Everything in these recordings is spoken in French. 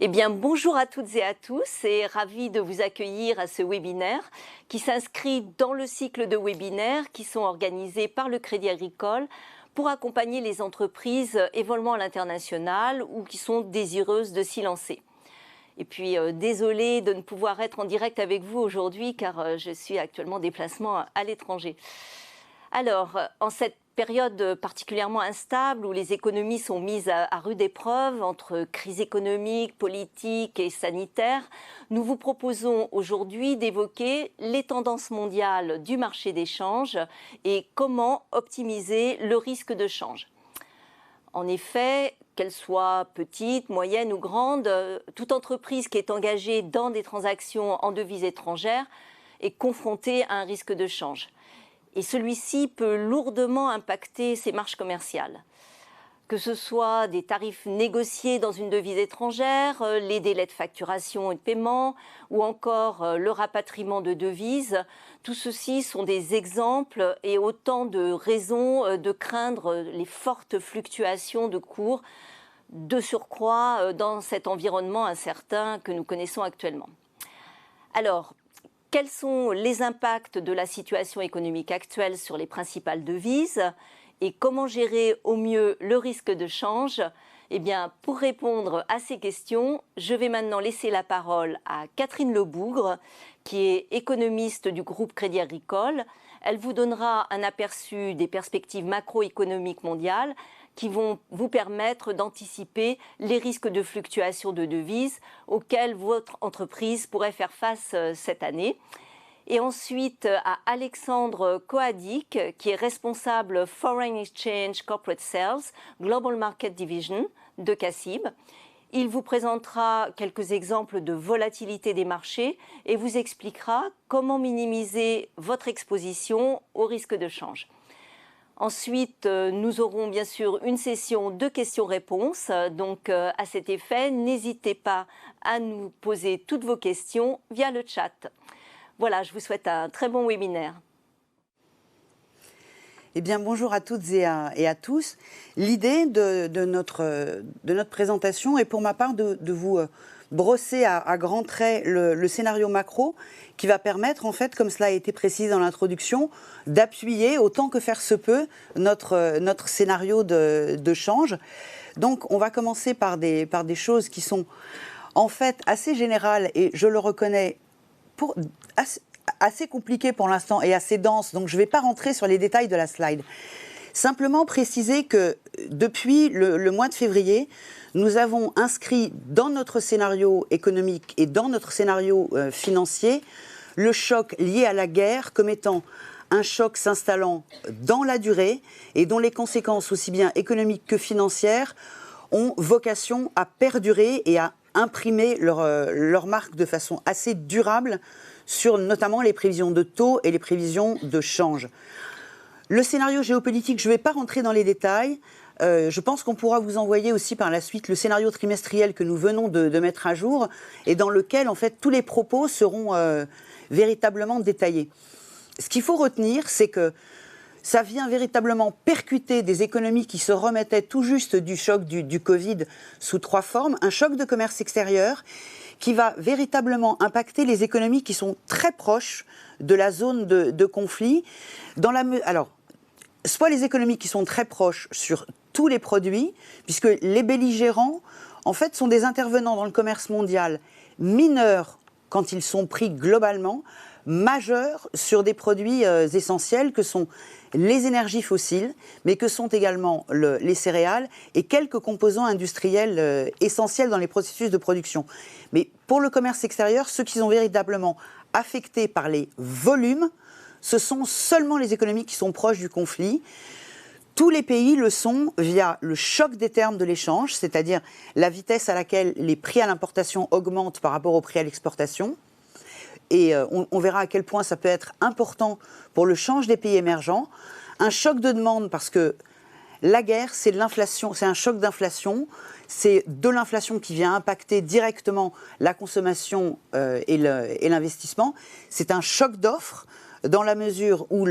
Eh bien, bonjour à toutes et à tous et ravi de vous accueillir à ce webinaire qui s'inscrit dans le cycle de webinaires qui sont organisés par le Crédit Agricole pour accompagner les entreprises évoluant à l'international ou qui sont désireuses de s'y lancer. Et puis, désolée de ne pouvoir être en direct avec vous aujourd'hui car je suis actuellement en déplacement à l'étranger. Alors, en cette période particulièrement instable où les économies sont mises à rude épreuve entre crise économique, politique et sanitaire, nous vous proposons aujourd'hui d'évoquer les tendances mondiales du marché des changes et comment optimiser le risque de change. En effet, qu'elle soit petite, moyenne ou grande, toute entreprise qui est engagée dans des transactions en devises étrangères est confrontée à un risque de change. Et celui-ci peut lourdement impacter ses marges commerciales. Que ce soit des tarifs négociés dans une devise étrangère, les délais de facturation et de paiement, ou encore le rapatriement de devises, tout ceci sont des exemples et autant de raisons de craindre les fortes fluctuations de cours, de surcroît dans cet environnement incertain que nous connaissons actuellement. Alors, quels sont les impacts de la situation économique actuelle sur les principales devises et comment gérer au mieux le risque de change? Eh bien, pour répondre à ces questions, je vais maintenant laisser la parole à Catherine Lebougre, qui est économiste du groupe Crédit Agricole. Elle vous donnera un aperçu des perspectives macroéconomiques mondiales qui vont vous permettre d'anticiper les risques de fluctuation de devises auxquels votre entreprise pourrait faire face cette année. Et ensuite à Alexandre Kohadik, qui est responsable Foreign Exchange Corporate Sales, Global Market Division de CACIB. Il vous présentera quelques exemples de volatilité des marchés et vous expliquera comment minimiser votre exposition au risque de change. Ensuite, nous aurons bien sûr une session de questions-réponses. Donc, à cet effet, n'hésitez pas à nous poser toutes vos questions via le chat. Voilà, je vous souhaite un très bon webinaire. Eh bien, bonjour à toutes et à tous. L'idée de notre présentation est pour ma part de vous brosser à grands traits le scénario macro qui va permettre, en fait, comme cela a été précisé dans l'introduction, d'appuyer autant que faire se peut notre scénario de change. Donc, on va commencer par des choses qui sont en fait assez générales et je le reconnais assez compliquées pour l'instant et assez denses. Donc, je ne vais pas rentrer sur les détails de la slide. Simplement préciser que depuis le mois de février, nous avons inscrit dans notre scénario économique et dans notre scénario financier le choc lié à la guerre comme étant un choc s'installant dans la durée et dont les conséquences aussi bien économiques que financières ont vocation à perdurer et à imprimer leur marque de façon assez durable sur notamment les prévisions de taux et les prévisions de change. Le scénario géopolitique, je ne vais pas rentrer dans les détails. Je pense qu'on pourra vous envoyer aussi par la suite le scénario trimestriel que nous venons de mettre à jour et dans lequel, en fait, tous les propos seront véritablement détaillés. Ce qu'il faut retenir, c'est que ça vient véritablement percuter des économies qui se remettaient tout juste du choc du Covid sous trois formes. Un choc de commerce extérieur qui va véritablement impacter les économies qui sont très proches de la zone de conflit. Alors, soit les économies qui sont très proches sur tous les produits, puisque les belligérants, en fait, sont des intervenants dans le commerce mondial mineurs quand ils sont pris globalement, majeurs sur des produits essentiels que sont les énergies fossiles, mais que sont également les céréales et quelques composants industriels essentiels dans les processus de production. Mais pour le commerce extérieur, ceux qui sont véritablement affectés par les volumes, ce sont seulement les économies qui sont proches du conflit. Tous les pays le sont via le choc des termes de l'échange, c'est-à-dire la vitesse à laquelle les prix à l'importation augmentent par rapport aux prix à l'exportation. Et on verra à quel point ça peut être important pour le change des pays émergents. Un choc de demande parce que la guerre, c'est de l'inflation, c'est un choc d'inflation. C'est de l'inflation qui vient impacter directement la consommation et l'investissement. C'est un choc d'offres. dans la mesure où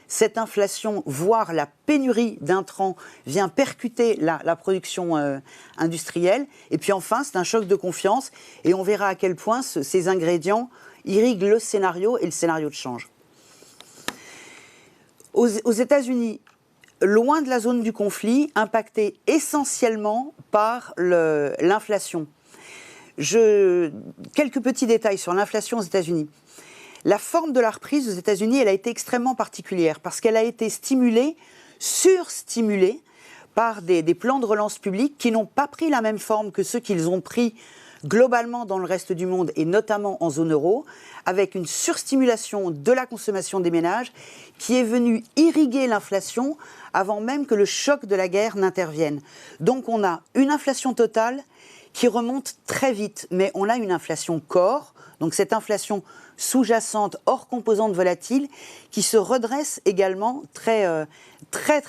cette inflation, voire la pénurie d'intrants, vient percuter la production industrielle. Et puis enfin, c'est un choc de confiance, et on verra à quel point ces ingrédients irriguent le scénario et le scénario de change. Aux États-Unis, loin de la zone du conflit, impacté essentiellement par l'inflation. Quelques petits détails sur l'inflation aux États-Unis. La forme de la reprise aux États-Unis, elle a été extrêmement particulière parce qu'elle a été surstimulée par des plans de relance publique qui n'ont pas pris la même forme que ceux qu'ils ont pris globalement dans le reste du monde et notamment en zone euro, avec une surstimulation de la consommation des ménages qui est venue irriguer l'inflation avant même que le choc de la guerre n'intervienne. Donc on a une inflation totale qui remonte très vite, mais on a une inflation core, donc cette inflation sous-jacente hors composante volatile qui se redresse également très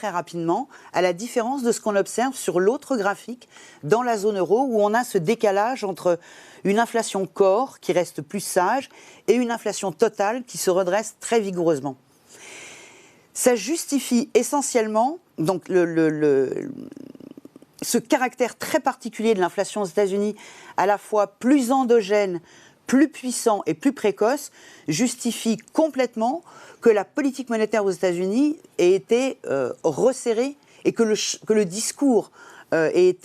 rapidement, à la différence de ce qu'on observe sur l'autre graphique dans la zone euro où on a ce décalage entre une inflation core qui reste plus sage et une inflation totale qui se redresse très vigoureusement. Ça justifie essentiellement donc ce caractère très particulier de l'inflation aux États-Unis, à la fois plus endogène, plus puissant et plus précoce, justifie complètement que la politique monétaire aux États-Unis ait été resserrée et que le discours ait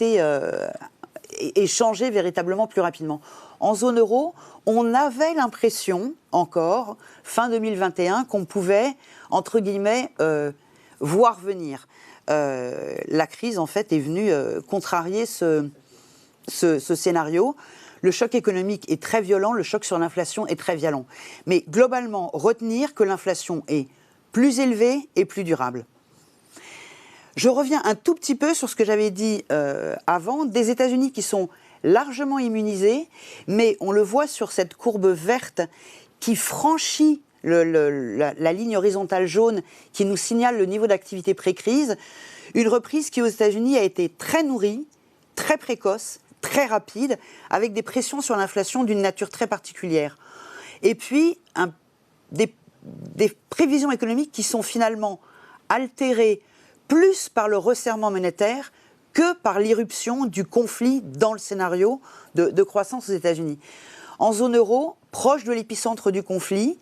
changé véritablement plus rapidement. En zone euro, on avait l'impression encore, fin 2021, qu'on pouvait, entre guillemets, voir venir. La crise, en fait, est venue contrarier ce scénario. Le choc économique est très violent, le choc sur l'inflation est très violent. Mais globalement, retenir que l'inflation est plus élevée et plus durable. Je reviens un tout petit peu sur ce que j'avais dit avant, des États-Unis qui sont largement immunisés, mais on le voit sur cette courbe verte qui franchit la ligne horizontale jaune qui nous signale le niveau d'activité pré-crise, une reprise qui aux États-Unis a été très nourrie, très précoce, très rapide, avec des pressions sur l'inflation d'une nature très particulière. Et puis, des prévisions économiques qui sont finalement altérées plus par le resserrement monétaire que par l'irruption du conflit dans le scénario de croissance aux États-Unis. En zone euro, proche de l'épicentre du conflit,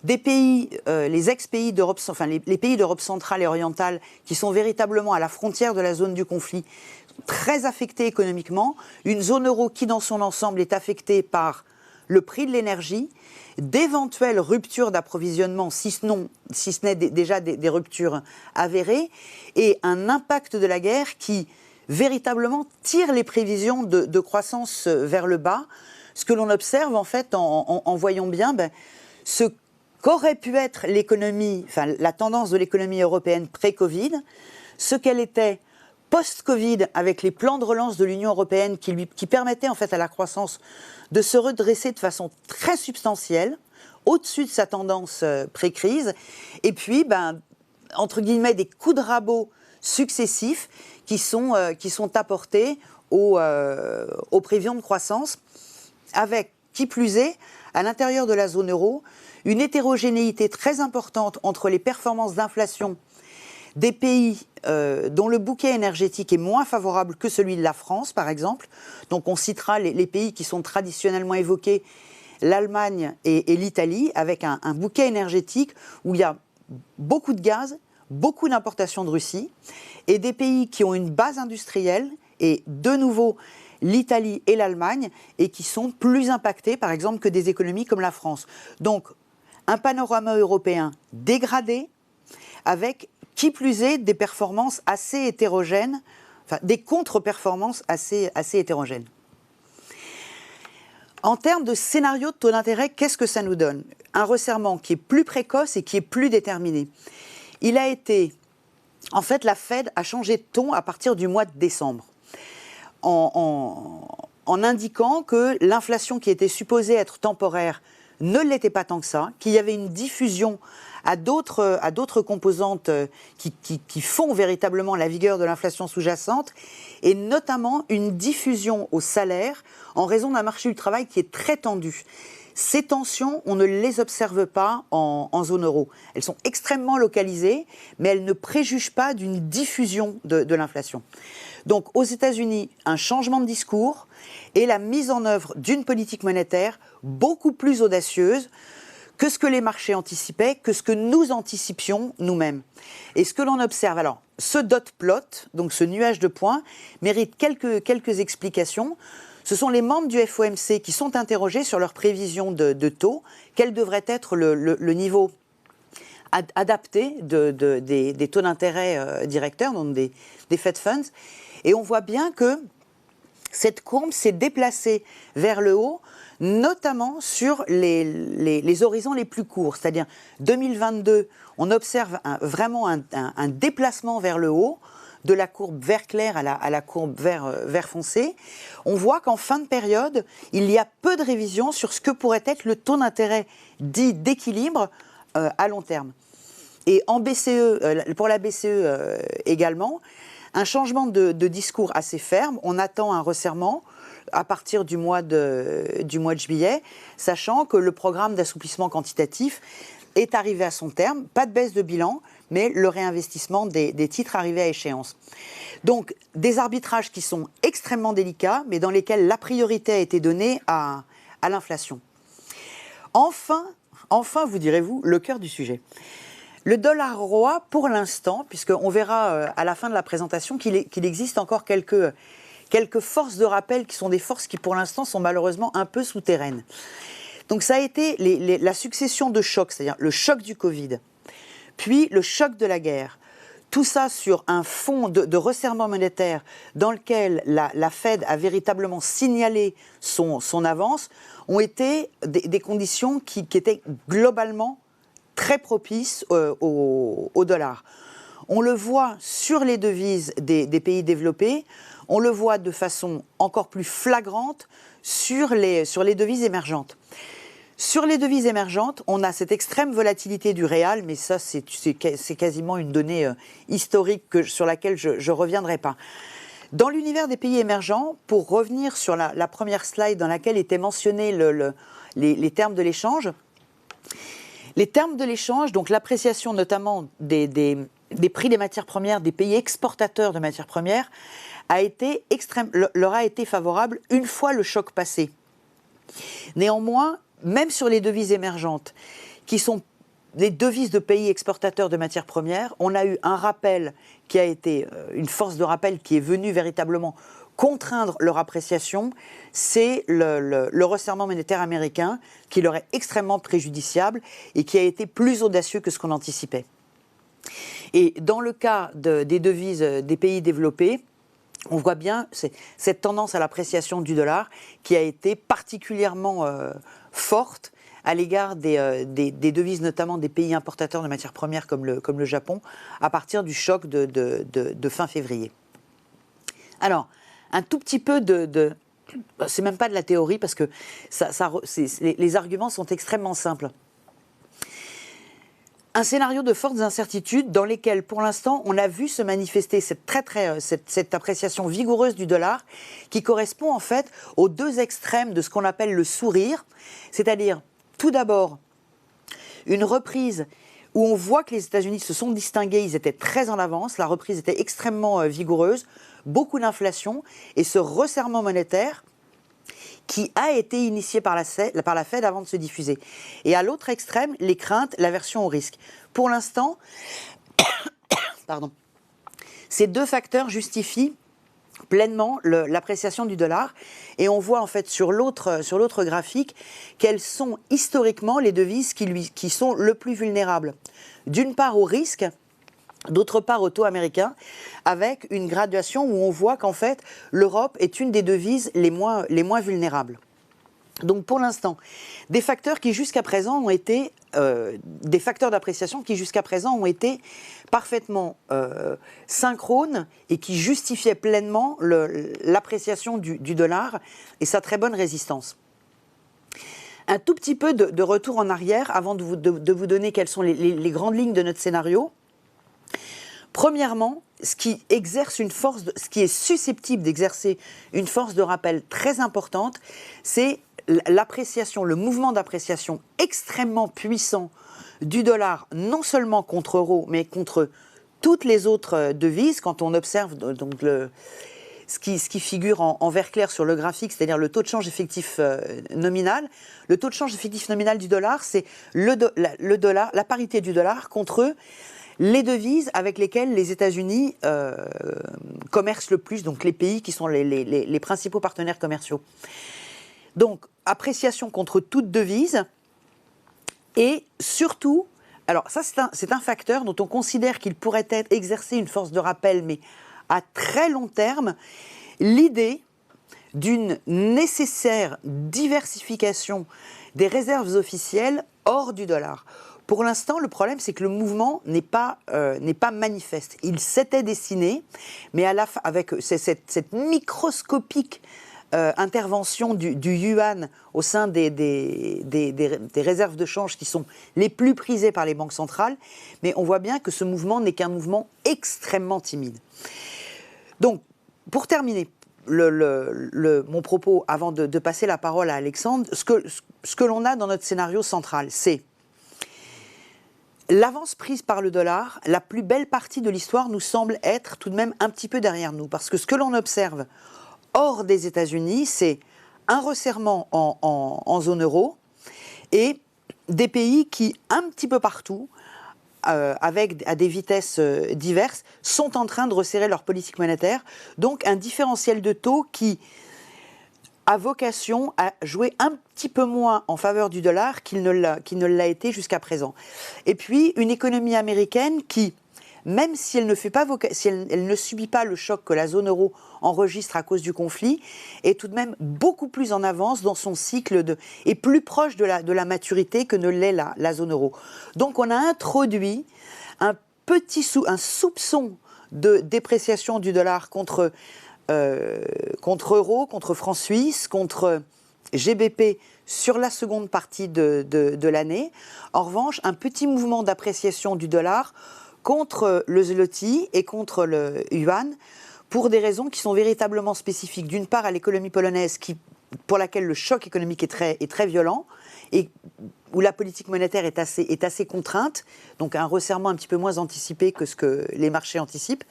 des pays, les ex-pays d'Europe, enfin les pays d'Europe centrale et orientale, qui sont véritablement à la frontière de la zone du conflit, très affectés économiquement, une zone euro qui dans son ensemble est affectée par le prix de l'énergie, d'éventuelles ruptures d'approvisionnement, si ce n'est déjà des ruptures avérées, et un impact de la guerre qui véritablement tire les prévisions de croissance vers le bas. Ce que l'on observe en fait en voyant bien ce qu'aurait pu être l'économie, enfin la tendance de l'économie européenne pré-Covid, ce qu'elle était post-Covid avec les plans de relance de l'Union européenne qui permettaient en fait à la croissance de se redresser de façon très substantielle, au-dessus de sa tendance pré-crise, et puis entre guillemets des coups de rabot successifs qui sont apportés aux prévisions de croissance, avec, qui plus est, à l'intérieur de la zone euro, une hétérogénéité très importante entre les performances d'inflation des pays dont le bouquet énergétique est moins favorable que celui de la France, par exemple. Donc on citera les pays qui sont traditionnellement évoqués, l'Allemagne et l'Italie, avec un bouquet énergétique où il y a beaucoup de gaz, beaucoup d'importations de Russie, et des pays qui ont une base industrielle, et de nouveau l'Italie et l'Allemagne, et qui sont plus impactés, par exemple, que des économies comme la France. Donc, un panorama européen dégradé, avec, qui plus est, des performances assez hétérogènes, enfin, des contre-performances assez hétérogènes. En termes de scénario de taux d'intérêt, qu'est-ce que ça nous donne? Un resserrement qui est plus précoce et qui est plus déterminé. Il a été... En fait, la Fed a changé de ton à partir du mois de décembre, en indiquant que l'inflation qui était supposée être temporaire ne l'était pas tant que ça, qu'il y avait une diffusion à d'autres composantes qui font véritablement la vigueur de l'inflation sous-jacente, et notamment une diffusion au salaire en raison d'un marché du travail qui est très tendu. Ces tensions, on ne les observe pas en zone euro. Elles sont extrêmement localisées, mais elles ne préjugent pas d'une diffusion de l'inflation. Donc aux États-Unis, un changement de discours et la mise en œuvre d'une politique monétaire beaucoup plus audacieuse que ce que les marchés anticipaient, que ce que nous anticipions nous-mêmes. Et ce que l'on observe, alors, ce dot plot, donc ce nuage de points, mérite quelques explications. Ce sont les membres du FOMC qui sont interrogés sur leurs prévisions de taux. Quel devrait être le niveau adapté des taux d'intérêt directeurs, donc des Fed Funds. Et on voit bien que cette courbe s'est déplacée vers le haut, notamment sur les horizons les plus courts. C'est-à-dire 2022, on observe vraiment un déplacement vers le haut, de la courbe vert clair à la courbe vert foncé. On voit qu'en fin de période, il y a peu de révisions sur ce que pourrait être le taux d'intérêt dit d'équilibre à long terme. Et en BCE, pour la BCE également, un changement de discours assez ferme. On attend un resserrement à partir du mois de juillet, sachant que le programme d'assouplissement quantitatif est arrivé à son terme. Pas de baisse de bilan, mais le réinvestissement des titres arrivés à échéance. Donc, des arbitrages qui sont extrêmement délicats, mais dans lesquels la priorité a été donnée à l'inflation. Enfin, vous direz-vous, le cœur du sujet. Le dollar roi, pour l'instant, puisqu'on verra à la fin de la présentation qu'il existe encore quelques forces de rappel qui sont des forces qui, pour l'instant, sont malheureusement un peu souterraines. Donc ça a été la succession de chocs, c'est-à-dire le choc du Covid, puis le choc de la guerre. Tout ça sur un fond de resserrement monétaire dans lequel la Fed a véritablement signalé son avance, ont été des conditions qui étaient globalement très propices au dollar. On le voit sur les devises des pays développés, on le voit de façon encore plus flagrante sur les devises émergentes. Sur les devises émergentes, on a cette extrême volatilité du réal, mais ça, c'est quasiment une donnée historique sur laquelle je ne reviendrai pas. Dans l'univers des pays émergents, pour revenir sur la première slide dans laquelle étaient mentionnés les termes de l'échange, les termes de l'échange, donc l'appréciation notamment des prix des matières premières des pays exportateurs de matières premières, leur a été favorable une fois le choc passé. Néanmoins, même sur les devises émergentes, qui sont des devises de pays exportateurs de matières premières, on a eu un rappel qui a été une force de rappel qui est venue véritablement contraindre leur appréciation, c'est le resserrement monétaire américain qui leur est extrêmement préjudiciable et qui a été plus audacieux que ce qu'on anticipait. Et dans le cas des devises des pays développés, on voit bien cette tendance à l'appréciation du dollar qui a été particulièrement forte à l'égard des devises, notamment des pays importateurs de matières premières comme le Japon, à partir du choc de fin février. Alors, un tout petit peu c'est même pas de la théorie parce que les arguments sont extrêmement simples. Un scénario de fortes incertitudes dans lesquelles, pour l'instant, on a vu se manifester cette appréciation vigoureuse du dollar qui correspond en fait aux deux extrêmes de ce qu'on appelle le sourire, c'est-à-dire tout d'abord une reprise où on voit que les États-Unis se sont distingués, ils étaient très en avance, la reprise était extrêmement vigoureuse, beaucoup d'inflation et ce resserrement monétaire qui a été initié par la Fed avant de se diffuser. Et à l'autre extrême, les craintes, l'aversion au risque. Pour l'instant, ces deux facteurs justifient pleinement l'appréciation du dollar. Et on voit en fait sur l'autre graphique quelles sont historiquement les devises qui sont le plus vulnérables. D'une part au risque, d'autre part au taux américain, avec une graduation où on voit qu'en fait l'Europe est une des devises les moins vulnérables. Donc pour l'instant, des facteurs qui jusqu'à présent ont été des facteurs d'appréciation qui jusqu'à présent ont été parfaitement synchrones et qui justifiaient pleinement l'appréciation du dollar et sa très bonne résistance. Un tout petit peu de retour en arrière avant de vous donner quelles sont les grandes lignes de notre scénario. Premièrement, ce qui est susceptible d'exercer une force de rappel très importante, c'est l'appréciation, le mouvement d'appréciation extrêmement puissant du dollar, non seulement contre l'euro, mais contre toutes les autres devises, quand on observe donc ce qui figure en vert clair sur le graphique, c'est-à-dire le taux de change effectif nominal. Le taux de change effectif nominal du dollar, c'est la parité du dollar contre les devises avec lesquelles les États-Unis commercent le plus, donc les pays qui sont les principaux partenaires commerciaux. Donc, appréciation contre toute devise, et surtout, alors ça c'est un facteur dont on considère qu'il pourrait exercer une force de rappel, mais à très long terme, l'idée d'une nécessaire diversification des réserves officielles hors du dollar. Pour l'instant, le problème, c'est que le mouvement n'est pas manifeste. Il s'était dessiné, mais avec cette microscopique intervention du yuan au sein des réserves de change qui sont les plus prisées par les banques centrales, mais on voit bien que ce mouvement n'est qu'un mouvement extrêmement timide. Donc, pour terminer mon propos, avant de passer la parole à Alexandre, ce que l'on a dans notre scénario central, c'est l'avance prise par le dollar. La plus belle partie de l'histoire nous semble être tout de même un petit peu derrière nous, parce que ce que l'on observe hors des États-Unis, c'est un resserrement en zone euro et des pays qui, un petit peu partout, à des vitesses diverses, sont en train de resserrer leur politique monétaire. Donc un différentiel de taux qui a vocation à jouer un petit peu moins en faveur du dollar qu'il ne l'a été jusqu'à présent. Et puis une économie américaine qui, même si elle ne subit pas le choc que la zone euro enregistre à cause du conflit, est tout de même beaucoup plus en avance dans son cycle et plus proche de la maturité que ne l'est la zone euro. Donc on a introduit un soupçon de dépréciation du dollar contre euro, contre franc suisse, contre GBP sur la seconde partie de l'année. En revanche, un petit mouvement d'appréciation du dollar contre le zloty et contre le yuan, pour des raisons qui sont véritablement spécifiques. D'une part, à l'économie polonaise, pour laquelle le choc économique est très violent, et où la politique monétaire est assez contrainte, donc un resserrement un petit peu moins anticipé que ce que les marchés anticipent.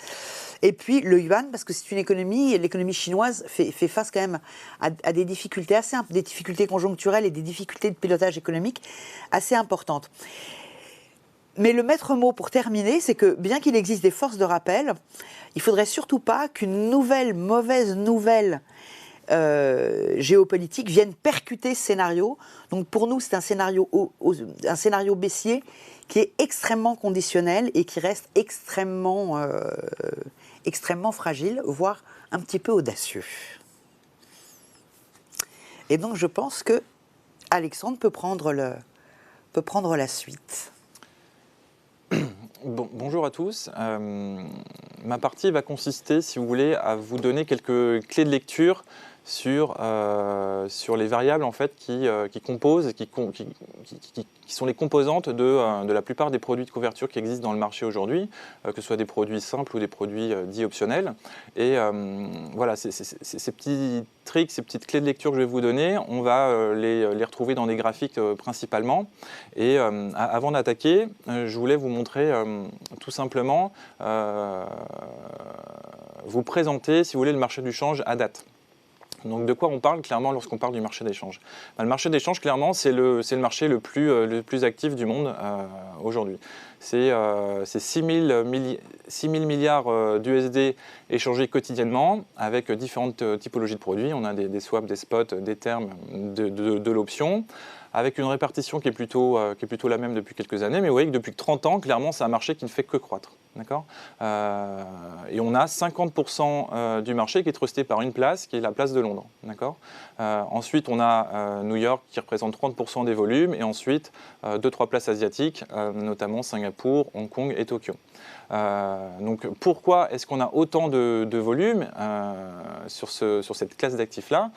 Et puis le yuan, parce que c'est l'économie chinoise fait face quand même à des difficultés des difficultés conjoncturelles et des difficultés de pilotage économique assez importantes. Mais le maître mot pour terminer, c'est que bien qu'il existe des forces de rappel, il ne faudrait surtout pas qu'une mauvaise nouvelle géopolitique vienne percuter ce scénario. Donc pour nous, c'est un scénario baissier qui est extrêmement conditionnel et qui reste extrêmement fragile, voire un petit peu audacieux. Et donc je pense que Alexandre peut prendre la suite. Bonjour à tous. Ma partie va consister, si vous voulez, à vous donner quelques clés de lecture sur les variables en fait, qui composent, qui sont les composantes de la plupart des produits de couverture qui existent dans le marché aujourd'hui, que ce soit des produits simples ou des produits dits optionnels. Et voilà, ces petits tricks, ces petites clés de lecture que je vais vous donner, on va les retrouver dans des graphiques principalement. Et avant d'attaquer, je voulais vous montrer tout simplement, vous présenter, si vous voulez, le marché du change à date. Donc de quoi on parle clairement lorsqu'on parle du marché des changes? Le marché des changes, clairement, c'est le marché le plus actif du monde aujourd'hui. C'est 6 000 milliards d'USD échangés quotidiennement avec différentes typologies de produits. On a des swaps, des spots, des termes, de l'option, avec une répartition qui est plutôt la même depuis quelques années. Mais vous voyez que depuis 30 ans, clairement, c'est un marché qui ne fait que croître. D'accord ? Et on a 50% du marché qui est trusté par une place, qui est la place de Londres. D'accord ? Ensuite, on a New York qui représente 30% des volumes, et ensuite 2-3 places asiatiques, notamment Singapour, Hong Kong et Tokyo. Donc pourquoi est-ce qu'on a autant de volume sur cette classe d'actifs-là ?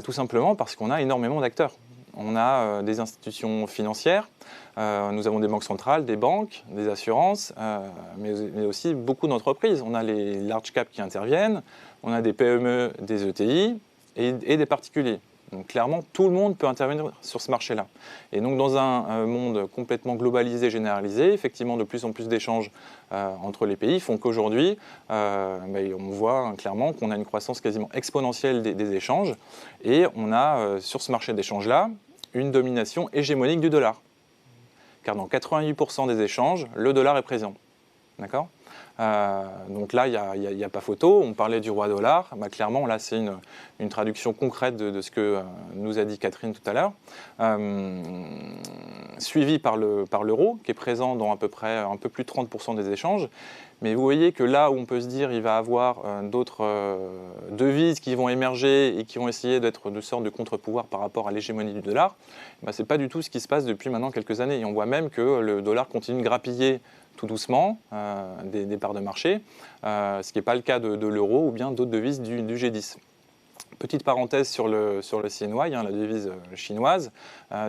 Tout simplement parce qu'on a énormément d'acteurs. On a des institutions financières, nous avons des banques centrales, des banques, des assurances, mais aussi beaucoup d'entreprises. On a les large caps qui interviennent, on a des PME, des ETI et des particuliers. Donc clairement, tout le monde peut intervenir sur ce marché-là. Et donc dans un monde complètement globalisé, généralisé, effectivement de plus en plus d'échanges entre les pays font qu'aujourd'hui, on voit clairement qu'on a une croissance quasiment exponentielle des échanges. Et on a sur ce marché d'échanges-là une domination hégémonique du dollar. Car dans 88% des échanges, le dollar est présent. D'accord ? Donc là, il n'y a pas photo. On parlait du roi dollar. Clairement, là, c'est une traduction concrète de ce que nous a dit Catherine tout à l'heure. Suivi par l'euro, qui est présent dans à peu près un peu plus de 30% des échanges. Mais vous voyez que là où on peut se dire il va avoir d'autres devises qui vont émerger et qui vont essayer d'être de sorte de contre-pouvoir par rapport à l'hégémonie du dollar, ce n'est pas du tout ce qui se passe depuis maintenant quelques années. Et on voit même que le dollar continue de grappiller tout doucement des parts de marché, ce qui n'est pas le cas de l'euro ou bien d'autres devises du G10. Petite parenthèse sur le CNY, la devise chinoise,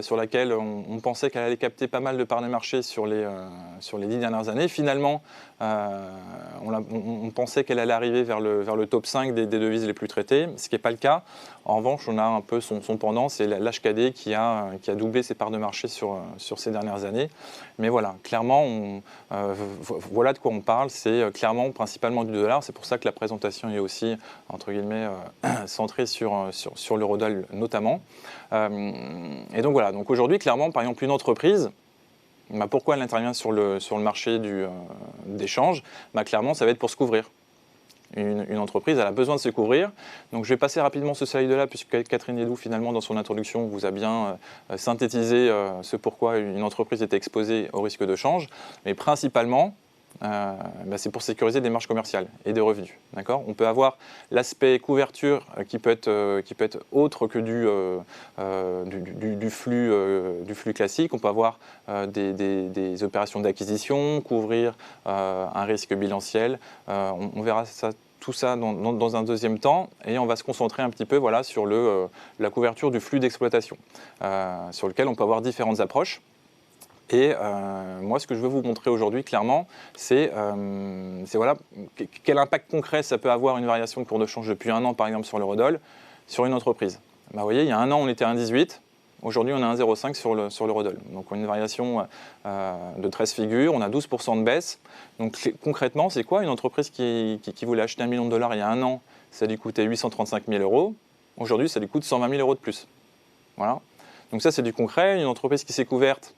sur laquelle on pensait qu'elle allait capter pas mal de parts de marché sur les 10 dernières années. Finalement, on pensait qu'elle allait arriver vers le top 5 des devises les plus traitées, ce qui n'est pas le cas. En revanche, on a un peu son pendant, c'est l'HKD qui a doublé ses parts de marché sur ces dernières années. Mais voilà, clairement, voilà de quoi on parle. C'est clairement principalement du dollar. C'est pour ça que la présentation est aussi, entre guillemets, centrée sur l'eurodoll notamment. Et donc voilà, donc aujourd'hui, clairement, par exemple, une entreprise, pourquoi elle intervient sur le marché d'échange ? Clairement, ça va être pour se couvrir. Une entreprise, elle a besoin de se couvrir. Donc je vais passer rapidement ce slide-là, puisque Catherine Hédou, finalement, dans son introduction, vous a bien synthétisé ce pourquoi une entreprise était exposée au risque de change. Mais principalement, c'est pour sécuriser des marges commerciales et des revenus. On peut avoir l'aspect couverture qui peut être autre que du flux classique. On peut avoir des opérations d'acquisition, couvrir un risque bilanciel. On verra tout ça dans un deuxième temps, et on va se concentrer un petit peu sur la couverture du flux d'exploitation, sur lequel on peut avoir différentes approches. Et moi, ce que je veux vous montrer aujourd'hui, clairement, c'est quel impact concret ça peut avoir une variation de cours de change depuis un an, par exemple, sur l'eurodoll, sur une entreprise. Vous voyez, il y a un an, on était à 1,18. Aujourd'hui, on est à 1,05 sur l'eurodoll. Donc, on a une variation de 13 figures. On a 12% de baisse. Donc, concrètement, c'est quoi ? Une entreprise qui voulait acheter $1 million il y a un an, ça lui coûtait 835 000 euros. Aujourd'hui, ça lui coûte 120 000 euros de plus. Voilà. Donc, ça, c'est du concret. Une entreprise qui s'est couverte,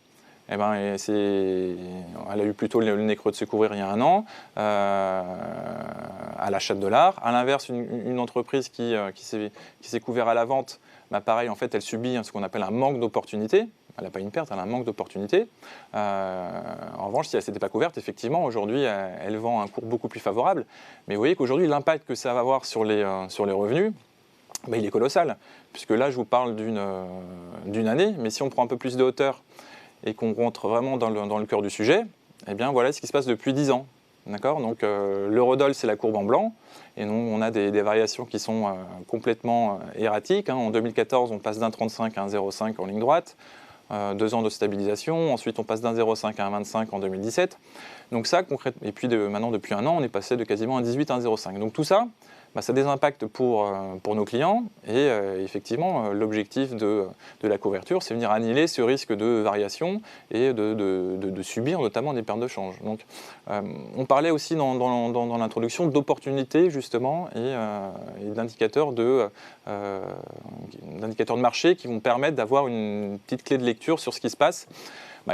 elle a eu plutôt le nez creux de se couvrir il y a un an à l'achat de dollars. À l'inverse, une entreprise qui s'est couverte à la vente, pareil, en fait, elle subit ce qu'on appelle un manque d'opportunité. Elle n'a pas une perte, elle a un manque d'opportunité. En revanche, si elle ne s'était pas couverte, effectivement, aujourd'hui, elle vend un cours beaucoup plus favorable. Mais vous voyez qu'aujourd'hui, l'impact que ça va avoir sur les revenus, il est colossal. Puisque là, je vous parle d'une année, mais si on prend un peu plus de hauteur et qu'on rentre vraiment dans le cœur du sujet, voilà ce qui se passe depuis 10 ans. Donc l'eurodoll, c'est la courbe en blanc, et nous, on a des variations qui sont complètement erratiques. En 2014, on passe d'1,35 à 1,05 en ligne droite, 2 ans de stabilisation, ensuite on passe d'1,05 à 1,25 en 2017. Donc ça, concrètement, et puis maintenant, depuis un an, on est passé de quasiment 1,18 à 1,05. Donc tout ça, ça a des impacts pour nos clients, et effectivement, l'objectif de la couverture, c'est venir annihiler ce risque de variation et de subir notamment des pertes de change. Donc, on parlait aussi dans l'introduction d'opportunités, justement, et d'indicateurs de marché qui vont permettre d'avoir une petite clé de lecture sur ce qui se passe.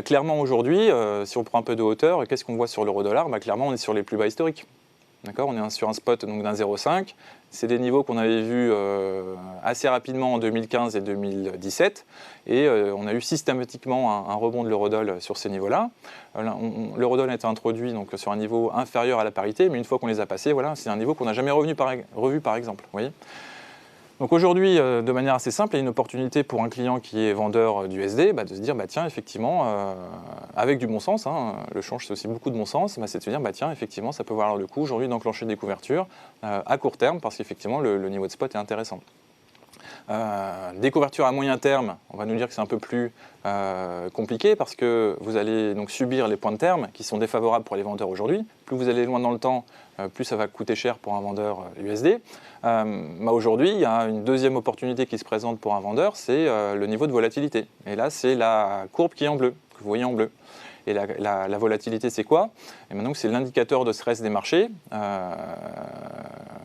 Clairement, aujourd'hui, si on prend un peu de hauteur, qu'est-ce qu'on voit sur l'euro-dollar ? Clairement, on est sur les plus bas historiques. On est sur un spot d'1,05. C'est des niveaux qu'on avait vus assez rapidement en 2015 et 2017. Et on a eu systématiquement un rebond de l'eurodoll sur ces niveaux-là. L'eurodoll a été introduit sur un niveau inférieur à la parité, mais une fois qu'on les a passés, c'est un niveau qu'on n'a jamais revu par exemple. Vous voyez ? Donc aujourd'hui, de manière assez simple, il y a une opportunité pour un client qui est vendeur d'USD de se dire, tiens, effectivement, avec du bon sens, le change c'est aussi beaucoup de bon sens, c'est de se dire, tiens, effectivement, ça peut valoir le coup aujourd'hui d'enclencher des couvertures à court terme, parce qu'effectivement, le niveau de spot est intéressant. Des couvertures à moyen terme, on va nous dire que c'est un peu plus compliqué parce que vous allez donc subir les points de terme qui sont défavorables pour les vendeurs aujourd'hui. Plus vous allez loin dans le temps, plus ça va coûter cher pour un vendeur USD. Aujourd'hui, il y a une deuxième opportunité qui se présente pour un vendeur, c'est le niveau de volatilité. Et là, c'est la courbe qui est en bleu, que vous voyez en bleu. Et la volatilité, c'est quoi? Et maintenant, c'est l'indicateur de stress des marchés,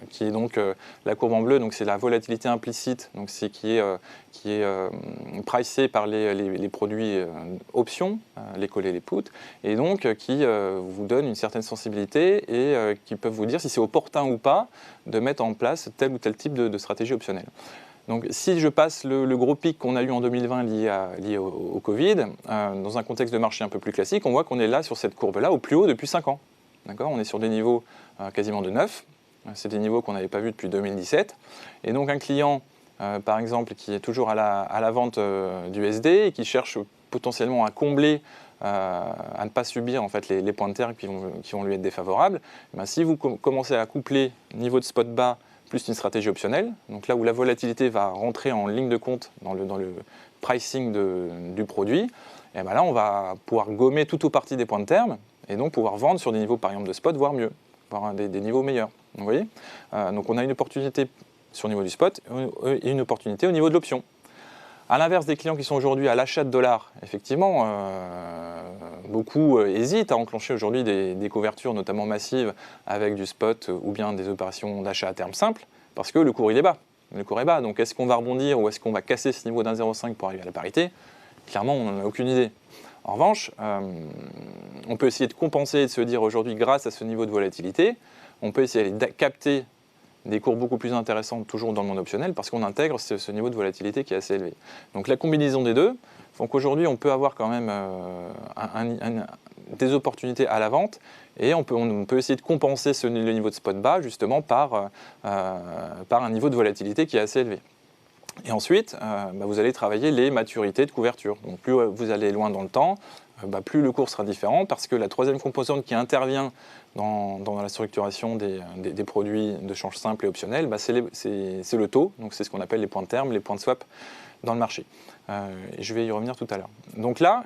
qui est donc la courbe en bleu. Donc, c'est la volatilité implicite, donc c'est qui est pricée par les produits options, les call et les puts, et donc qui vous donne une certaine sensibilité et qui peuvent vous dire si c'est opportun ou pas de mettre en place tel ou tel type de stratégie optionnelle. Donc, si je passe le gros pic qu'on a eu en 2020 lié au Covid, dans un contexte de marché un peu plus classique, on voit qu'on est là sur cette courbe-là au plus haut depuis 5 ans. On est sur des niveaux quasiment de 9. C'est des niveaux qu'on n'avait pas vus depuis 2017. Et donc, un client, par exemple, qui est toujours à la vente du SD et qui cherche potentiellement à combler, à ne pas subir en fait, les points de terre qui vont lui être défavorables, si vous commencez à coupler niveau de spot bas plus une stratégie optionnelle, donc là où la volatilité va rentrer en ligne de compte dans le pricing du produit, et bien là on va pouvoir gommer tout ou partie des points de terme et donc pouvoir vendre sur des niveaux par exemple de spot, voire mieux, voire des niveaux meilleurs. Vous voyez, donc on a une opportunité sur le niveau du spot et une opportunité au niveau de l'option. À l'inverse des clients qui sont aujourd'hui à l'achat de dollars, effectivement, beaucoup hésitent à enclencher aujourd'hui des couvertures, notamment massives, avec du spot ou bien des opérations d'achat à terme simple, parce que le cours il est bas. Le cours est bas, donc est-ce qu'on va rebondir ou est-ce qu'on va casser ce niveau d'1,05 pour arriver à la parité? Clairement, on n'en a aucune idée. En revanche, on peut essayer de compenser et de se dire aujourd'hui, grâce à ce niveau de volatilité, on peut essayer de capter des cours beaucoup plus intéressantes toujours dans le monde optionnel parce qu'on intègre ce niveau de volatilité qui est assez élevé. Donc la combinaison des deux font qu'aujourd'hui on peut avoir quand même des opportunités à la vente et on peut essayer de compenser le niveau de spot bas justement par un niveau de volatilité qui est assez élevé. Et ensuite, vous allez travailler les maturités de couverture. Donc plus vous allez loin dans le temps, plus le cours sera différent parce que la troisième composante qui intervient dans la structuration des produits de change simple et optionnel, c'est le taux. Donc c'est ce qu'on appelle les points de terme, les points de swap dans le marché. Et je vais y revenir tout à l'heure. Donc là,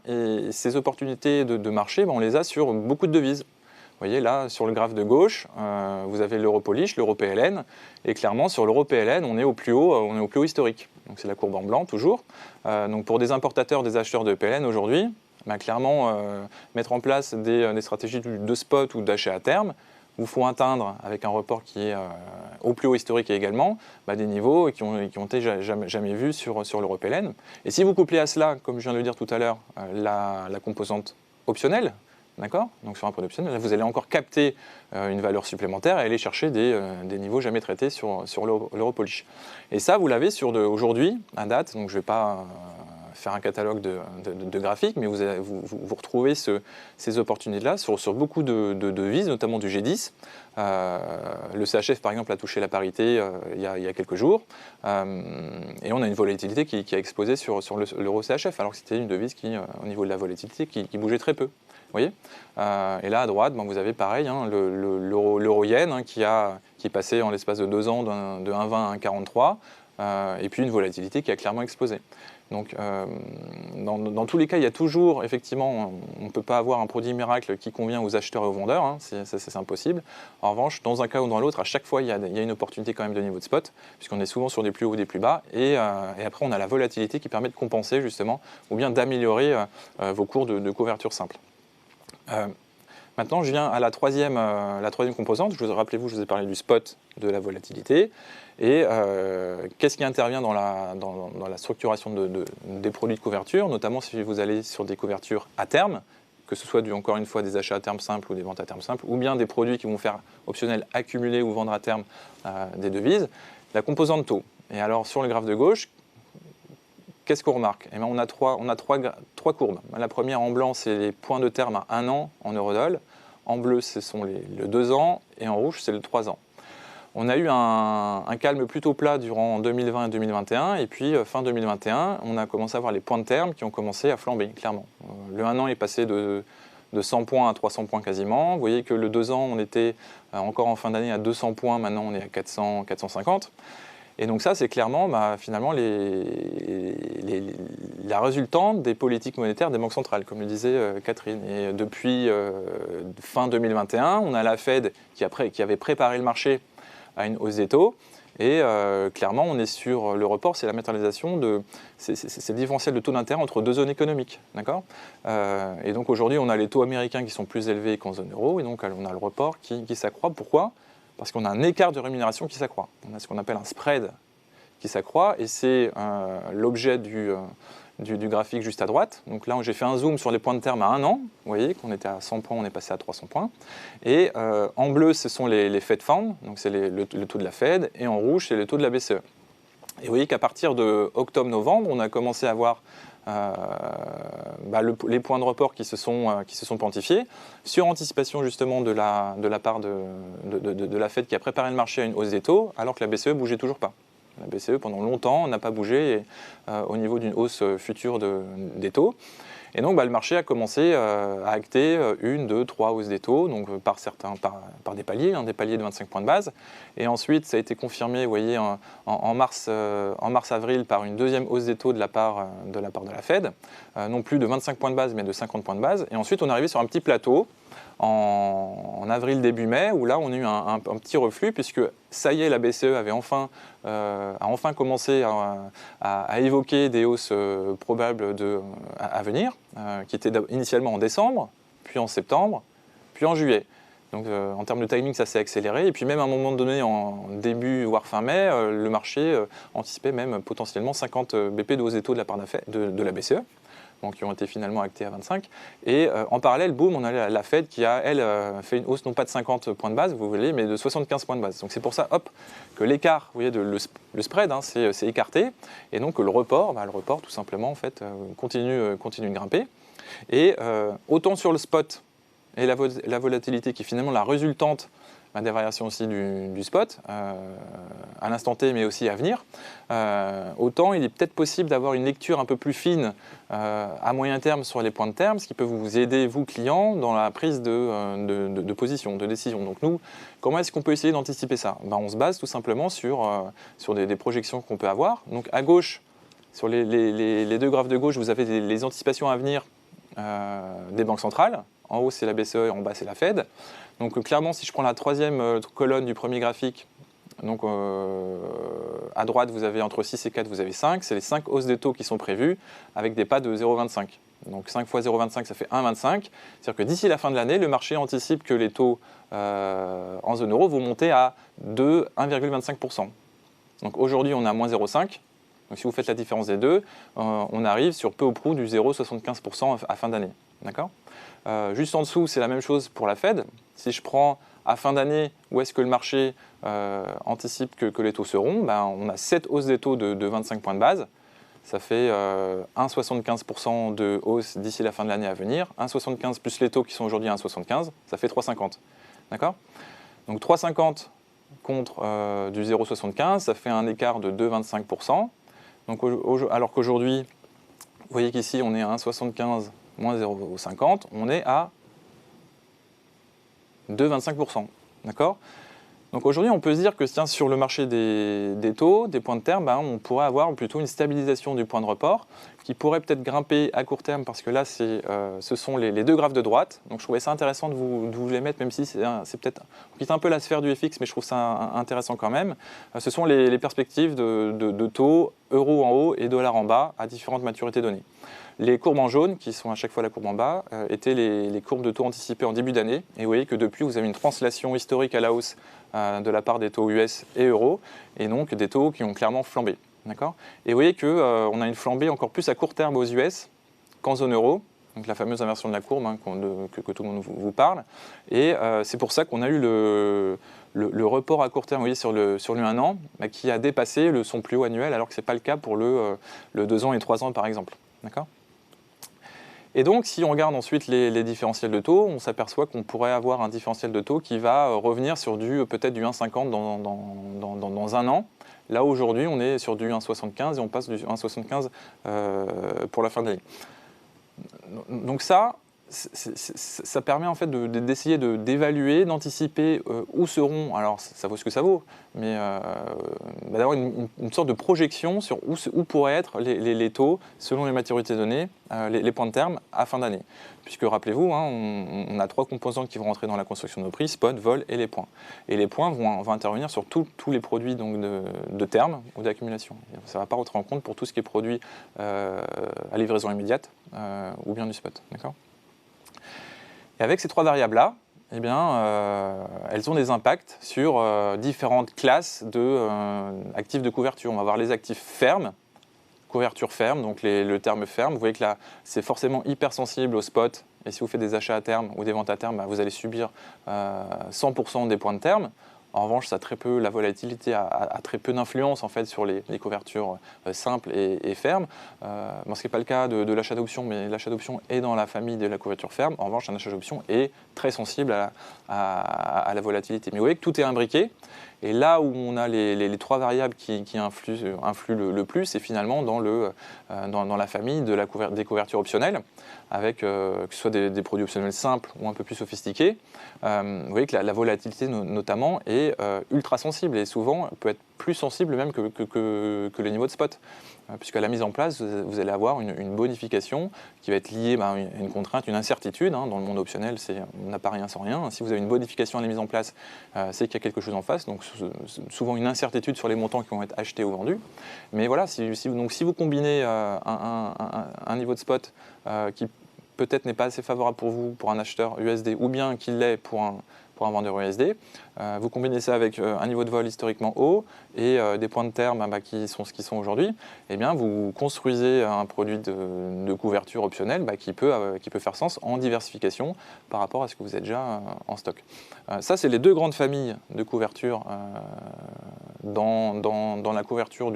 ces opportunités de marché, on les a sur beaucoup de devises. Vous voyez là, sur le graphe de gauche, vous avez l'euro Polish, l'euro PLN, et clairement sur l'euro PLN, on est au plus haut historique. Donc c'est la courbe en blanc toujours. Donc pour des importateurs, des acheteurs de PLN aujourd'hui, clairement mettre en place des stratégies de spot ou d'achat à terme vous faut atteindre, avec un report qui est au plus haut historique également, des niveaux qui ont été jamais vus sur l'euro PLN. Et si vous couplez à cela, comme je viens de le dire tout à l'heure, la composante optionnelle, d'accord? Donc sur un produit optionnel, là, vous allez encore capter une valeur supplémentaire et aller chercher des niveaux jamais traités sur l'euro Polish. Et ça, vous l'avez aujourd'hui, à date, donc je ne vais pas faire un catalogue de graphiques, mais vous retrouvez ces opportunités-là sur beaucoup de devises, notamment du G10. Le CHF, par exemple, a touché la parité il y a quelques jours, et on a une volatilité qui a explosé sur l'euro CHF, alors que c'était une devise qui, au niveau de la volatilité, qui bougeait très peu. Vous voyez, et là à droite, vous avez pareil, l'euro yen qui est passé en l'espace de 2 ans de 1,20 à 1,43, et puis une volatilité qui a clairement explosé. Donc dans tous les cas, il y a toujours, effectivement, on ne peut pas avoir un produit miracle qui convient aux acheteurs et aux vendeurs, c'est impossible. En revanche, dans un cas ou dans l'autre, à chaque fois, il y a une opportunité quand même de niveau de spot, puisqu'on est souvent sur des plus hauts ou des plus bas, et après on a la volatilité qui permet de compenser justement, ou bien d'améliorer vos cours de couverture simple. Maintenant, je viens à la troisième composante. Rappelez-vous, je vous ai parlé du spot, de la volatilité. Et qu'est-ce qui intervient dans la structuration des produits de couverture, notamment si vous allez sur des couvertures à terme, que ce soit encore une fois des achats à terme simples ou des ventes à terme simples, ou bien des produits qui vont faire optionnel accumuler ou vendre à terme des devises, la composante taux. Et alors, sur le graphe de gauche, qu'est-ce qu'on remarque? On a trois courbes. La première en blanc, c'est les points de terme à 1 an en eurodoll. En bleu, ce sont le 2 ans. Et en rouge, c'est le 3 ans. On a eu un calme plutôt plat durant 2020 et 2021. Et puis, fin 2021, on a commencé à voir les points de terme qui ont commencé à flamber, clairement. Le 1 an est passé de 100 points à 300 points quasiment. Vous voyez que le 2 ans, on était encore en fin d'année à 200 points. Maintenant, on est à 400, 450. Et donc ça, c'est clairement finalement la résultante des politiques monétaires des banques centrales, comme le disait Catherine. Et depuis fin 2021, on a la Fed qui avait préparé le marché à une hausse des taux. Et clairement, on est sur le report, c'est la matérialisation c'est le différentiel de taux d'intérêt entre deux zones économiques. D'accord et donc aujourd'hui, on a les taux américains qui sont plus élevés qu'en zone euro, et donc on a le report qui s'accroît. Pourquoi ? Parce qu'on a un écart de rémunération qui s'accroît. On a ce qu'on appelle un spread qui s'accroît, et c'est l'objet du graphique juste à droite. Donc là, j'ai fait un zoom sur les points de terme à 1 an. Vous voyez qu'on était à 100 points, on est passé à 300 points. Et en bleu, ce sont les Fed Funds, donc c'est le taux de la Fed, et en rouge, c'est le taux de la BCE. Et vous voyez qu'à partir de octobre-novembre, on a commencé à voir les points de report qui se sont quantifiés, sur anticipation justement de la part de la Fed qui a préparé le marché à une hausse des taux, alors que la BCE ne bougeait toujours pas. La BCE, pendant longtemps, n'a pas bougé au niveau d'une hausse future des taux. Et donc, le marché a commencé à acter 1, 2, 3 hausses des taux, donc par des paliers de 25 points de base. Et ensuite, ça a été confirmé, vous voyez, en mars-avril par une deuxième hausse des taux de la part de la Fed, non plus de 25 points de base, mais de 50 points de base. Et ensuite, on est arrivé sur un petit plateau en avril, début mai, où là, on a eu un petit reflux, puisque ça y est, la BCE a enfin commencé à évoquer des hausses probables à venir, qui étaient initialement en décembre, puis en septembre, puis en juillet. Donc en termes de timing, ça s'est accéléré. Et puis même à un moment donné, en début, voire fin mai, le marché anticipait même potentiellement 50 BP de hausse des taux de la part de la BCE. Donc, qui ont été finalement actés à 25. Et en parallèle, boum, on a la Fed qui a, elle, fait une hausse non pas de 50 points de base, vous voyez, mais de 75 points de base. Donc c'est pour ça, que l'écart, vous voyez, le spread, c'est écarté. Et donc le report, tout simplement, en fait, continue de grimper. Et autant sur le spot et la volatilité qui est finalement la résultante des variations aussi du spot, à l'instant T, mais aussi à venir, autant il est peut-être possible d'avoir une lecture un peu plus fine à moyen terme sur les points de terme, ce qui peut vous aider, vous, clients, dans la prise de position, de décision. Donc nous, comment est-ce qu'on peut essayer d'anticiper ça ? On se base tout simplement sur des projections qu'on peut avoir. Donc à gauche, sur les deux graphes de gauche, vous avez les anticipations à venir des banques centrales. En haut, c'est la BCE et en bas, c'est la Fed. Donc clairement, si je prends la troisième colonne du premier graphique, donc à droite, vous avez entre 6 et 4, vous avez 5. C'est les 5 hausses des taux qui sont prévues avec des pas de 0,25. Donc 5 fois 0,25, ça fait 1,25. C'est-à-dire que d'ici la fin de l'année, le marché anticipe que les taux en zone euro vont monter à 1,25%. Donc aujourd'hui, on est à moins 0,5. Donc si vous faites la différence des deux, on arrive sur peu ou prou du 0,75% à fin d'année. D'accord ? Juste en dessous, c'est la même chose pour la Fed. Si je prends à fin d'année, où est-ce que le marché anticipe que les taux seront, on a 7 hausses des taux de 25 points de base. Ça fait 1,75% de hausse d'ici la fin de l'année à venir. 1,75 plus les taux qui sont aujourd'hui à 1,75, ça fait 3,50. D'accord ? Donc 3,50 contre du 0,75, ça fait un écart de 2,25%. Donc, alors qu'aujourd'hui, vous voyez qu'ici, on est à 1,75 moins 0,50, on est à 2,25%. D'accord ? Donc aujourd'hui, on peut se dire que sur le marché des taux, des points de terme, on pourrait avoir plutôt une stabilisation du point de report qui pourrait peut-être grimper à court terme parce que là, ce sont les deux graphes de droite. Donc je trouvais ça intéressant de vous les mettre, même si c'est peut-être... On quitte un peu la sphère du FX, mais je trouve ça intéressant quand même. Ce sont les perspectives de taux euro en haut et dollar en bas à différentes maturités données. Les courbes en jaune, qui sont à chaque fois la courbe en bas, étaient les courbes de taux anticipées en début d'année. Et vous voyez que depuis, vous avez une translation historique à la hausse de la part des taux US et euros, et donc des taux qui ont clairement flambé. D'accord ? Et vous voyez qu'on a une flambée encore plus à court terme aux US qu'en zone euro, donc la fameuse inversion de la courbe que tout le monde vous parle. Et c'est pour ça qu'on a eu le report à court terme, vous voyez, sur le 1 an, qui a dépassé son plus haut annuel, alors que ce n'est pas le cas pour le 2 ans et 3 ans, par exemple. D'accord ? Et donc, si on regarde ensuite les différentiels de taux, on s'aperçoit qu'on pourrait avoir un différentiel de taux qui va revenir sur peut-être du 1,50 dans 1 an. Là, aujourd'hui, on est sur du 1,75 et on passe du 1,75 pour la fin de l'année. Donc ça, ça permet en fait d'essayer d'évaluer, d'anticiper où seront, alors ça vaut ce que ça vaut, mais d'avoir une sorte de projection sur où pourraient être les taux selon les maturités données, les points de terme à fin d'année. Puisque rappelez-vous, hein, on a 3 composantes qui vont rentrer dans la construction de nos prix, spot, vol et les points. Et les points vont intervenir sur tous les produits donc, de terme ou d'accumulation. Ça ne va pas rentrer en compte pour tout ce qui est produit à livraison immédiate ou bien du spot. D'accord ? Et avec ces 3 variables-là, eh bien, elles ont des impacts sur différentes classes d'actifs de couverture. On va avoir les actifs fermes, couverture ferme, donc le terme ferme. Vous voyez que là, c'est forcément hypersensible au spot. Et si vous faites des achats à terme ou des ventes à terme, bah, vous allez subir 100% des points de terme. En revanche, la volatilité a très peu d'influence en fait, sur les couvertures simples et fermes. Ce qui n'est pas le cas de l'achat d'option, mais l'achat d'option est dans la famille de la couverture ferme. En revanche, un achat d'option est très sensible à la volatilité. Mais vous voyez que tout est imbriqué. Et là où on a les 3 variables qui influent le plus, c'est finalement dans la famille des couvertures optionnelles, avec que ce soit des produits optionnels simples ou un peu plus sophistiqués. Vous voyez que la volatilité notamment est ultra sensible et souvent peut être plus sensible même que les niveaux de spot. Puisqu'à la mise en place, vous allez avoir une bonification qui va être liée à une contrainte, une incertitude. Hein. Dans le monde optionnel, on n'a pas rien sans rien. Si vous avez une bonification à la mise en place, c'est qu'il y a quelque chose en face. Donc souvent une incertitude sur les montants qui vont être achetés ou vendus. Mais voilà, si vous combinez un niveau de spot qui peut-être n'est pas assez favorable pour vous, pour un acheteur USD, ou bien qu'il l'est pour un vendeur USD. Vous combinez ça avec un niveau de vol historiquement haut et des points de terme qui sont ce qu'ils sont aujourd'hui, eh bien vous construisez un produit de couverture optionnelle qui peut faire sens en diversification par rapport à ce que vous êtes déjà en stock. Ça, c'est les 2 grandes familles de couverture dans la couverture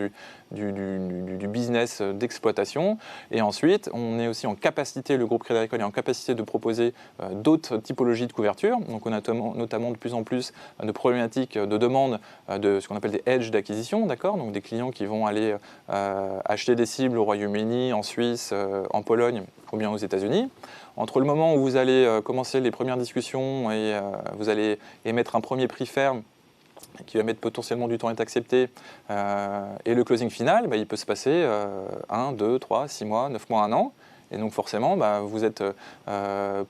du business d'exploitation. Et ensuite, on est aussi en capacité, le groupe Crédit Agricole est en capacité de proposer d'autres typologies de couverture. Donc on a notamment de plus en plus de problématiques de demande de ce qu'on appelle des hedges d'acquisition, d'accord ? Donc des clients qui vont aller acheter des cibles au Royaume-Uni, en Suisse, en Pologne ou bien aux États-Unis. Entre le moment où vous allez commencer les premières discussions et vous allez émettre un premier prix ferme qui va mettre potentiellement du temps à être accepté, et le closing final, il peut se passer 1, 2, 3, 6 mois, 9 mois, 1 an. Et donc forcément, vous êtes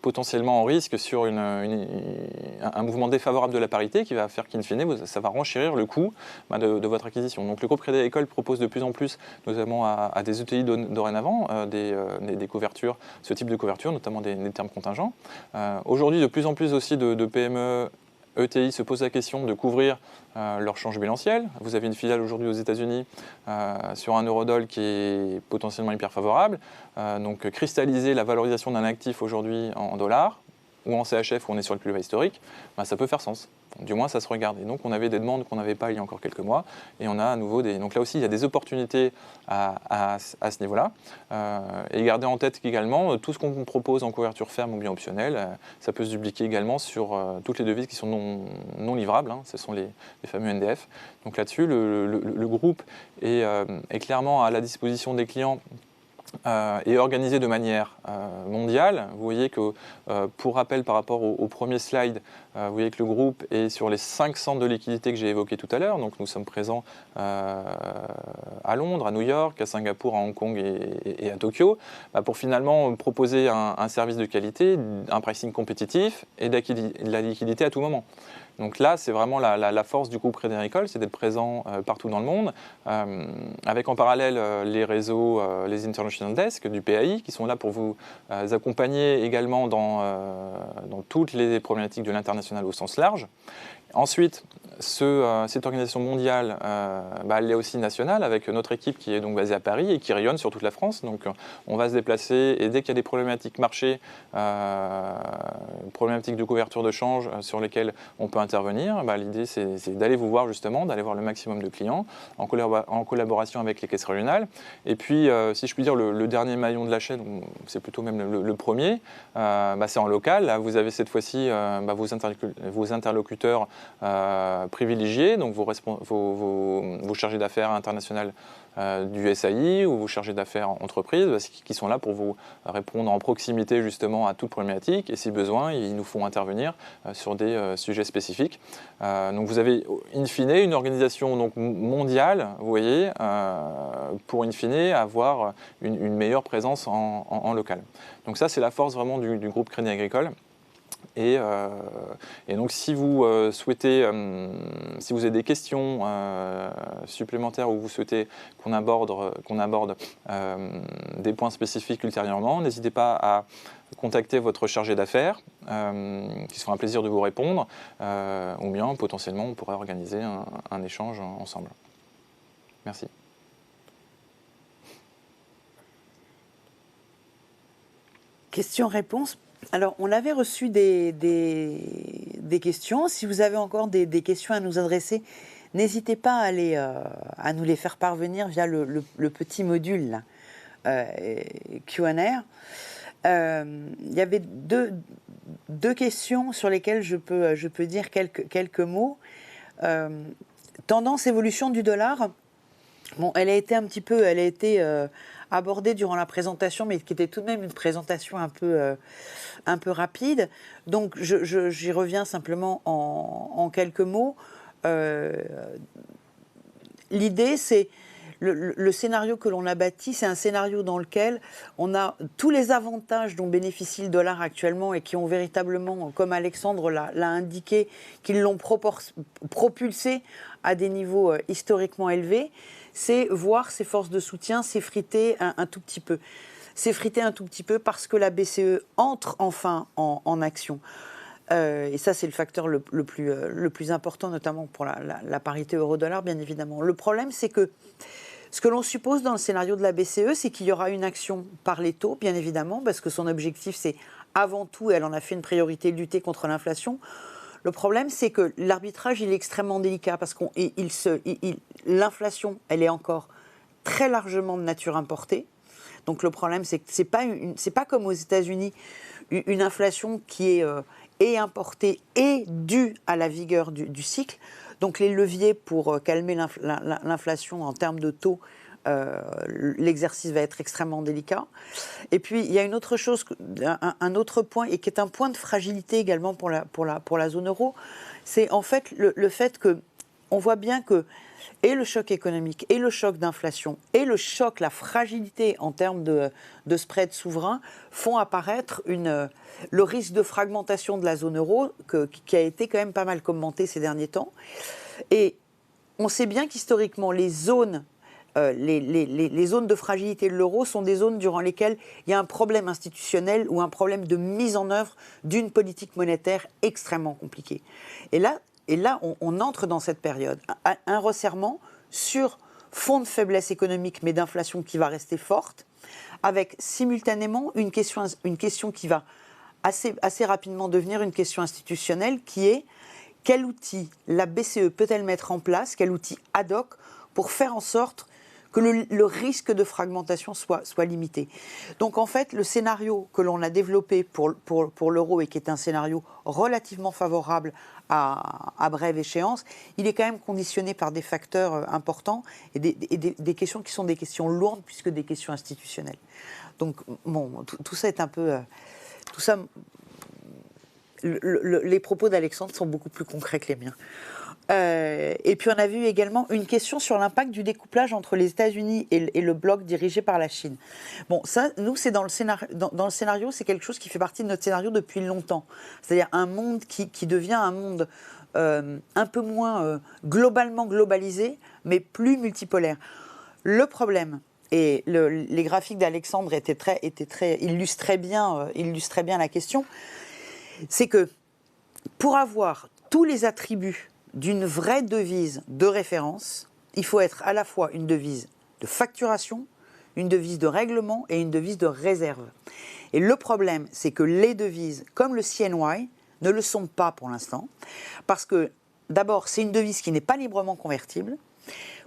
potentiellement en risque sur un mouvement défavorable de la parité qui va faire qu'in fine, ça va renchérir le coût de votre acquisition. Donc le groupe Crédit Agricole propose de plus en plus, notamment à des ETI dorénavant, des couvertures, ce type de couverture, notamment des termes contingents. Aujourd'hui, de plus en plus aussi de PME, ETI se posent la question de couvrir leur change bilanciel. Vous avez une filiale aujourd'hui aux États-Unis sur un eurodoll qui est potentiellement hyper favorable. Donc cristalliser la valorisation d'un actif aujourd'hui en dollars ou en CHF où on est sur le plus bas historique, ça peut faire sens. Du moins, ça se regarde. Et donc, on avait des demandes qu'on n'avait pas il y a encore quelques mois. Et on a à nouveau Donc là aussi, il y a des opportunités à ce niveau-là. Et garder en tête qu'également, tout ce qu'on propose en couverture ferme ou bien optionnelle, ça peut se dupliquer également sur toutes les devises qui sont non livrables. Hein. Ce sont les fameux NDF. Donc là-dessus, le groupe est clairement à la disposition des clients et organisé de manière mondiale. Vous voyez que, pour rappel par rapport au premier slide, vous voyez que le groupe est sur les 5 centres de liquidité que j'ai évoqués tout à l'heure. Donc nous sommes présents à Londres, à New York, à Singapour, à Hong Kong et à Tokyo, pour finalement proposer un service de qualité, un pricing compétitif et de la liquidité à tout moment. Donc là, c'est vraiment la force du groupe Crédit Agricole, c'est d'être présent partout dans le monde, avec en parallèle les réseaux, les International Desk du PAI, qui sont là pour vous accompagner également dans toutes les problématiques de l'international au sens large. Ensuite, cette organisation mondiale, elle est aussi nationale, avec notre équipe qui est donc basée à Paris et qui rayonne sur toute la France. Donc on va se déplacer et dès qu'il y a des problématiques marché, problématiques de couverture de change sur lesquelles on peut intervenir, l'idée c'est d'aller vous voir justement, d'aller voir le maximum de clients en collaboration avec les caisses régionales. Et puis, si je puis dire, le dernier maillon de la chaîne, c'est plutôt même le premier, c'est en local. Là, vous avez cette fois-ci vos interlocuteurs privilégiés, donc vos chargés d'affaires internationales du SAI ou vos chargés d'affaires entreprises, qui sont là pour vous répondre en proximité justement à toute problématique, et si besoin, ils nous font intervenir sur des sujets spécifiques. Donc vous avez in fine une organisation donc mondiale, vous voyez, pour in fine avoir une meilleure présence en local. Donc ça, c'est la force vraiment du groupe Crédit Agricole. Et donc si vous souhaitez, si vous avez des questions supplémentaires ou vous souhaitez qu'on aborde des points spécifiques ultérieurement, n'hésitez pas à contacter votre chargé d'affaires, qui se fera un plaisir de vous répondre, ou bien potentiellement on pourrait organiser un échange ensemble. Merci. Questions-réponses. Alors, on avait reçu des questions. Si vous avez encore des questions à nous adresser, n'hésitez pas à nous les faire parvenir via le petit module là, Q&A. Il y avait deux questions sur lesquelles je peux dire quelques mots. Tendance évolution du dollar. Bon, elle a été abordée durant la présentation, mais qui était tout de même une présentation un peu rapide. Donc, j'y reviens simplement en quelques mots. L'idée, c'est le scénario que l'on a bâti, c'est un scénario dans lequel on a tous les avantages dont bénéficie le dollar actuellement et qui ont véritablement, comme Alexandre l'a indiqué, qu'ils l'ont propulsé à des niveaux historiquement élevés. C'est voir ces forces de soutien s'effriter un tout petit peu. S'effriter un tout petit peu parce que la BCE entre enfin en action. Et ça, c'est le facteur le plus important, notamment pour la parité euro-dollar, bien évidemment. Le problème, c'est que ce que l'on suppose dans le scénario de la BCE, c'est qu'il y aura une action par les taux, bien évidemment, parce que son objectif, c'est avant tout, elle en a fait une priorité, lutter contre l'inflation. Le problème, c'est que l'arbitrage, il est extrêmement délicat parce que l'inflation, elle est encore très largement de nature importée. Donc le problème, c'est que c'est pas comme aux États-Unis, une inflation qui est importée et due à la vigueur du cycle. Donc les leviers pour calmer l'inflation en termes de taux, l'exercice va être extrêmement délicat. Et puis il y a une autre chose, un autre point, et qui est un point de fragilité également pour la zone euro, c'est en fait le fait que on voit bien que et le choc économique, et le choc d'inflation, et la fragilité en termes de spread souverain font apparaître le risque de fragmentation de la zone euro qui a été quand même pas mal commenté ces derniers temps. Et on sait bien qu'historiquement, les zones de fragilité de l'euro sont des zones durant lesquelles il y a un problème institutionnel ou un problème de mise en œuvre d'une politique monétaire extrêmement compliquée. Et là, on entre dans cette période. Un resserrement sur fond de faiblesse économique, mais d'inflation qui va rester forte, avec simultanément une question qui va assez rapidement devenir une question institutionnelle, qui est quel outil la BCE peut-elle mettre en place, quel outil ad hoc pour faire en sorte que le risque de fragmentation soit limité. Donc en fait, le scénario que l'on a développé pour l'euro et qui est un scénario relativement favorable à brève échéance, il est quand même conditionné par des facteurs importants et des questions qui sont des questions lourdes puisque des questions institutionnelles. Donc bon, tout ça est un peu... tout ça, les propos d'Alexandre sont beaucoup plus concrets que les miens. Et puis on a vu également une question sur l'impact du découplage entre les États-Unis et le bloc dirigé par la Chine. Bon, ça, nous, c'est dans le scénario, c'est quelque chose qui fait partie de notre scénario depuis longtemps. C'est-à-dire un monde qui devient un monde un peu moins globalement globalisé, mais plus multipolaire. Le problème, et les graphiques d'Alexandre illustraient bien la question, c'est que pour avoir tous les attributs d'une vraie devise de référence, il faut être à la fois une devise de facturation, une devise de règlement et une devise de réserve. Et le problème, c'est que les devises, comme le CNY, ne le sont pas pour l'instant, parce que d'abord, c'est une devise qui n'est pas librement convertible.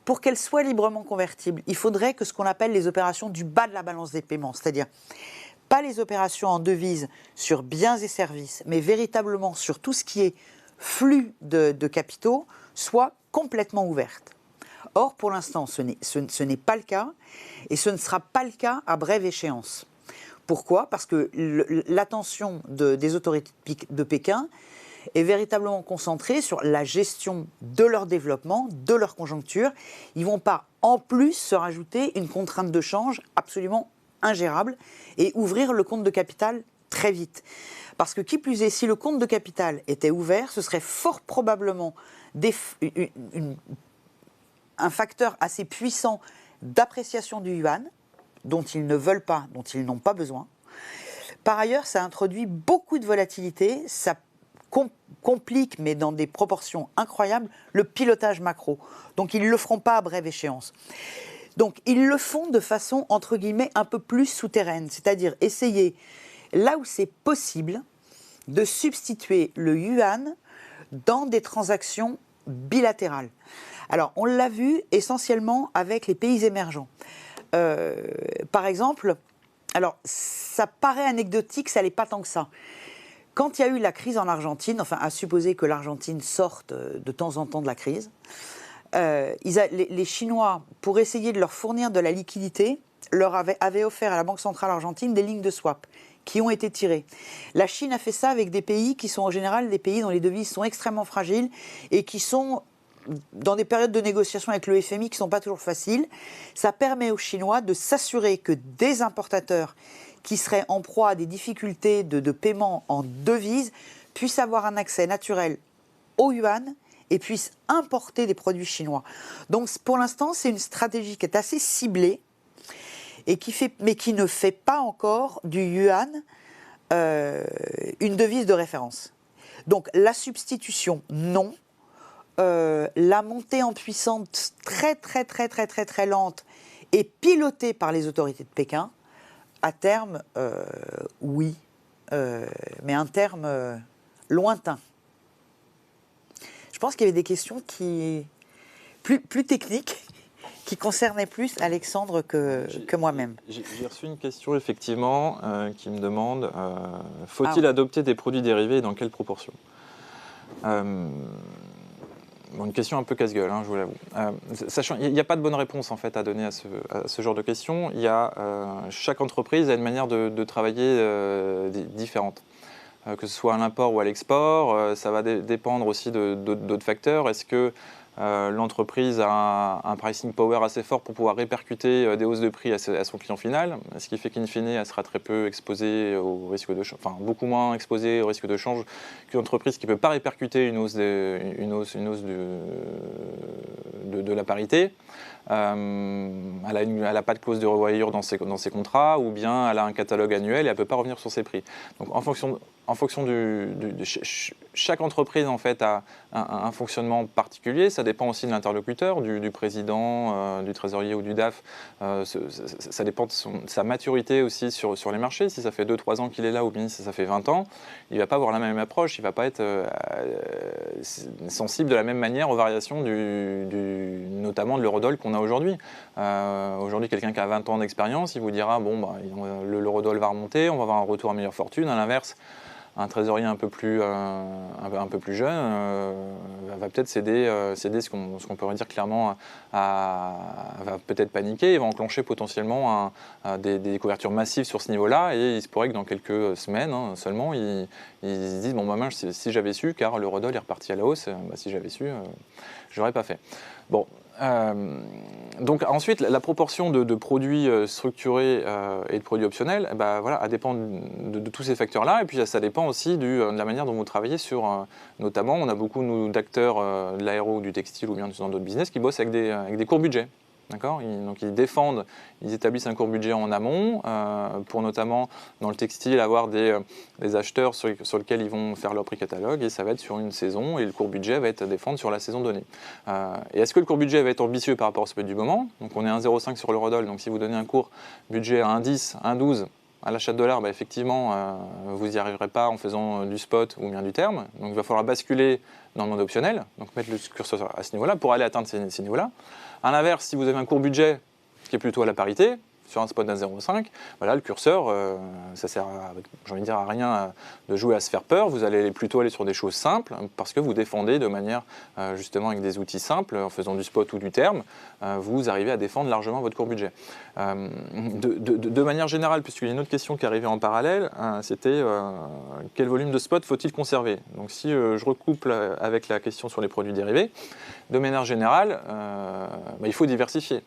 Pour qu'elle soit librement convertible, il faudrait que ce qu'on appelle les opérations du bas de la balance des paiements, c'est-à-dire pas les opérations en devises sur biens et services, mais véritablement sur tout ce qui est flux de capitaux, soit complètement ouverte. Or, pour l'instant, ce n'est pas le cas, et ce ne sera pas le cas à brève échéance. Pourquoi ? Parce que l'attention des autorités de Pékin est véritablement concentrée sur la gestion de leur développement, de leur conjoncture. Ils ne vont pas, en plus, se rajouter une contrainte de change absolument ingérable et ouvrir le compte de capital très vite. Parce que, qui plus est, si le compte de capital était ouvert, ce serait fort probablement un facteur assez puissant d'appréciation du yuan, dont ils ne veulent pas, dont ils n'ont pas besoin. Par ailleurs, ça introduit beaucoup de volatilité, ça complique, mais dans des proportions incroyables, le pilotage macro. Donc ils ne le feront pas à brève échéance. Donc ils le font de façon, entre guillemets, un peu plus souterraine, c'est-à-dire essayer, là où c'est possible, de substituer le yuan dans des transactions bilatérales. Alors, on l'a vu essentiellement avec les pays émergents. Par exemple, alors ça paraît anecdotique, ça n'est pas tant que ça. Quand il y a eu la crise en Argentine, enfin à supposer que l'Argentine sorte de temps en temps de la crise, les Chinois, pour essayer de leur fournir de la liquidité, leur avaient offert à la Banque centrale argentine des lignes de swap qui ont été tirées. La Chine a fait ça avec des pays qui sont en général des pays dont les devises sont extrêmement fragiles et qui sont dans des périodes de négociation avec le FMI qui ne sont pas toujours faciles. Ça permet aux Chinois de s'assurer que des importateurs qui seraient en proie à des difficultés de paiement en devises puissent avoir un accès naturel au yuan et puissent importer des produits chinois. Donc pour l'instant, c'est une stratégie qui est assez ciblée et mais qui ne fait pas encore du yuan une devise de référence. Donc la substitution, non. La montée en puissance très lente et pilotée par les autorités de Pékin, à terme, oui, mais un terme lointain. Je pense qu'il y avait des questions plus techniques qui concernaient plus Alexandre que moi-même. J'ai reçu une question effectivement qui me demande faut-il adopter des produits dérivés et dans quelle proportion ? Bon, une question un peu casse-gueule, je vous l'avoue. Sachant, il n'y a pas de bonne réponse en fait à donner à ce genre de questions. Il y a chaque entreprise a une manière de travailler différente, que ce soit à l'import ou à l'export. Ça va dépendre aussi d'autres facteurs. Est-ce que l'entreprise a un pricing power assez fort pour pouvoir répercuter des hausses de prix à son client final, ce qui fait qu'in fine, elle sera très peu exposée au risque de change, enfin beaucoup moins exposée au risque de change qu'une entreprise qui ne peut pas répercuter une hausse de la parité. Elle n'a pas de clause de revoyure dans ses contrats, ou bien elle a un catalogue annuel et elle ne peut pas revenir sur ses prix. Donc en fonction chaque entreprise en fait a un fonctionnement particulier. Ça dépend aussi de l'interlocuteur, du président, du trésorier ou du DAF. Ça dépend de sa maturité aussi sur les marchés. Si ça fait 2-3 ans qu'il est là ou bien si ça fait 20 ans, il ne va pas avoir la même approche. Il ne va pas être sensible de la même manière aux variations notamment de l'eurodoll qu'on a aujourd'hui. Aujourd'hui, quelqu'un qui a 20 ans d'expérience, il vous dira l'eurodoll va remonter, on va avoir un retour à meilleure fortune. À l'inverse, un trésorier un peu plus jeune va peut-être céder ce qu'on pourrait dire clairement, va peut-être paniquer, il va enclencher potentiellement des couvertures massives sur ce niveau-là, et il se pourrait que dans quelques semaines seulement, ils se disent si j'avais su, car l'eurodoll est reparti à la hausse, si j'avais su, je l'aurais pas fait. Bon. Donc ensuite, la proportion de produits structurés et de produits optionnels, elle dépend de tous ces facteurs-là. Et puis ça dépend aussi de la manière dont vous travaillez sur, notamment, on a beaucoup d'acteurs de l'aéro, du textile ou bien dans d'autres business qui bossent avec des courts budgets. D'accord ? Donc ils établissent un court budget en amont pour notamment dans le textile avoir des acheteurs sur lesquels ils vont faire leur prix catalogue, et ça va être sur une saison et le court budget va être à défendre sur la saison donnée. Et est-ce que le court budget va être ambitieux par rapport au spot du moment ? Donc on est à 1,05 sur l'eurodoll, donc si vous donnez un court budget à 1,10, 1,12 à l'achat de dollars, effectivement vous n'y arriverez pas en faisant du spot ou bien du terme, donc il va falloir basculer dans le monde optionnel, donc mettre le curseur à ce niveau-là pour aller atteindre ces niveaux-là. À l'inverse, si vous avez un court budget qui est plutôt à la parité, sur un spot d'un 0,5, voilà, le curseur, ça sert, j'ai envie de dire, à rien de jouer à se faire peur. Vous allez plutôt aller sur des choses simples parce que vous défendez de manière, justement, avec des outils simples, en faisant du spot ou du terme, vous arrivez à défendre largement votre court budget. De manière générale, puisqu'il y a une autre question qui arrivait en parallèle, c'était quel volume de spot faut-il conserver? Donc si je recouple avec la question sur les produits dérivés, de manière générale, il faut diversifier.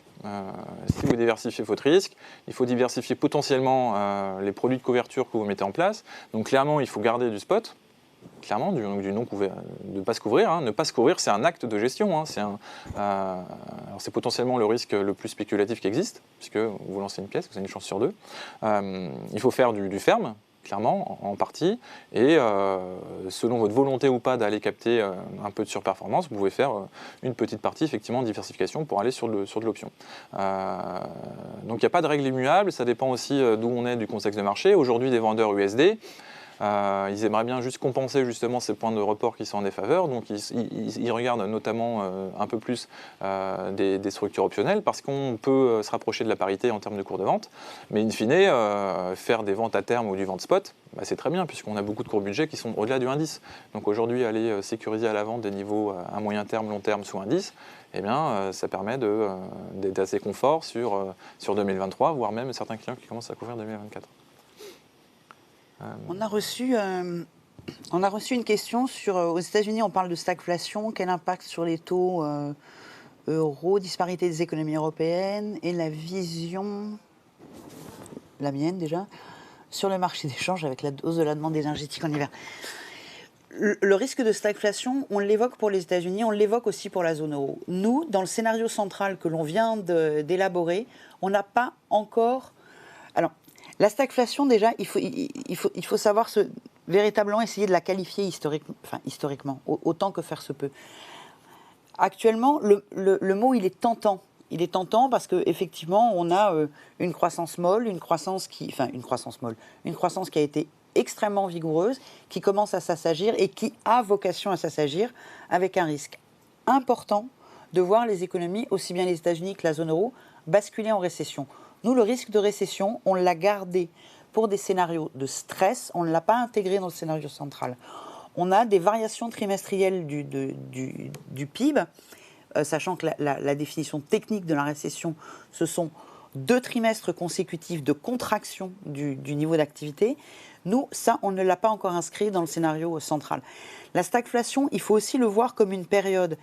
Si vous diversifiez votre risque, il faut diversifier potentiellement les produits de couverture que vous mettez en place. Donc clairement, il faut garder du spot. Clairement, du non couvert, de ne pas se couvrir. Hein. Ne pas se couvrir, c'est un acte de gestion. Hein. C'est potentiellement le risque le plus spéculatif qui existe, puisque vous lancez une pièce, vous avez une chance sur deux. Il faut faire du ferme, clairement, en partie. Et selon votre volonté ou pas d'aller capter un peu de surperformance, vous pouvez faire une petite partie, effectivement, de diversification pour aller sur de l'option. Donc il n'y a pas de règle immuable, ça dépend aussi d'où on est du contexte de marché. Aujourd'hui, des vendeurs USD, ils aimeraient bien juste compenser justement ces points de report qui sont en défaveur, donc ils regardent notamment un peu plus des structures optionnelles parce qu'on peut se rapprocher de la parité en termes de cours de vente, mais in fine, faire des ventes à terme ou du vente spot, c'est très bien puisqu'on a beaucoup de courts budgets qui sont au-delà du indice. Donc aujourd'hui, aller sécuriser à la vente des niveaux à moyen terme, long terme sous indice, eh bien, ça permet d'être assez confort sur 2023, voire même certains clients qui commencent à couvrir 2024. On a reçu une question sur, aux États-Unis, on parle de stagflation, quel impact sur les taux euros, disparité des économies européennes et la vision, la mienne déjà, sur le marché des changes avec la hausse de la demande énergétique en hiver. Le risque de stagflation, on l'évoque pour les États-Unis, on l'évoque aussi pour la zone euro. Nous, dans le scénario central que l'on vient d'élaborer, on n'a pas encore... Alors, la stagflation, déjà, il faut savoir véritablement essayer de la qualifier historiquement, autant que faire se peut. Actuellement, le mot, il est tentant. Il est tentant parce qu'effectivement, on a une croissance molle, une croissance qui a été extrêmement vigoureuse, qui commence à s'assagir et qui a vocation à s'assagir avec un risque important de voir les économies, aussi bien les États-Unis que la zone euro, basculer en récession. Nous, le risque de récession, on l'a gardé pour des scénarios de stress, on ne l'a pas intégré dans le scénario central. On a des variations trimestrielles du PIB, sachant que la définition technique de la récession, ce sont 2 trimestres consécutifs de contraction du niveau d'activité. Nous, ça, on ne l'a pas encore inscrit dans le scénario central. La stagflation, il faut aussi le voir comme une période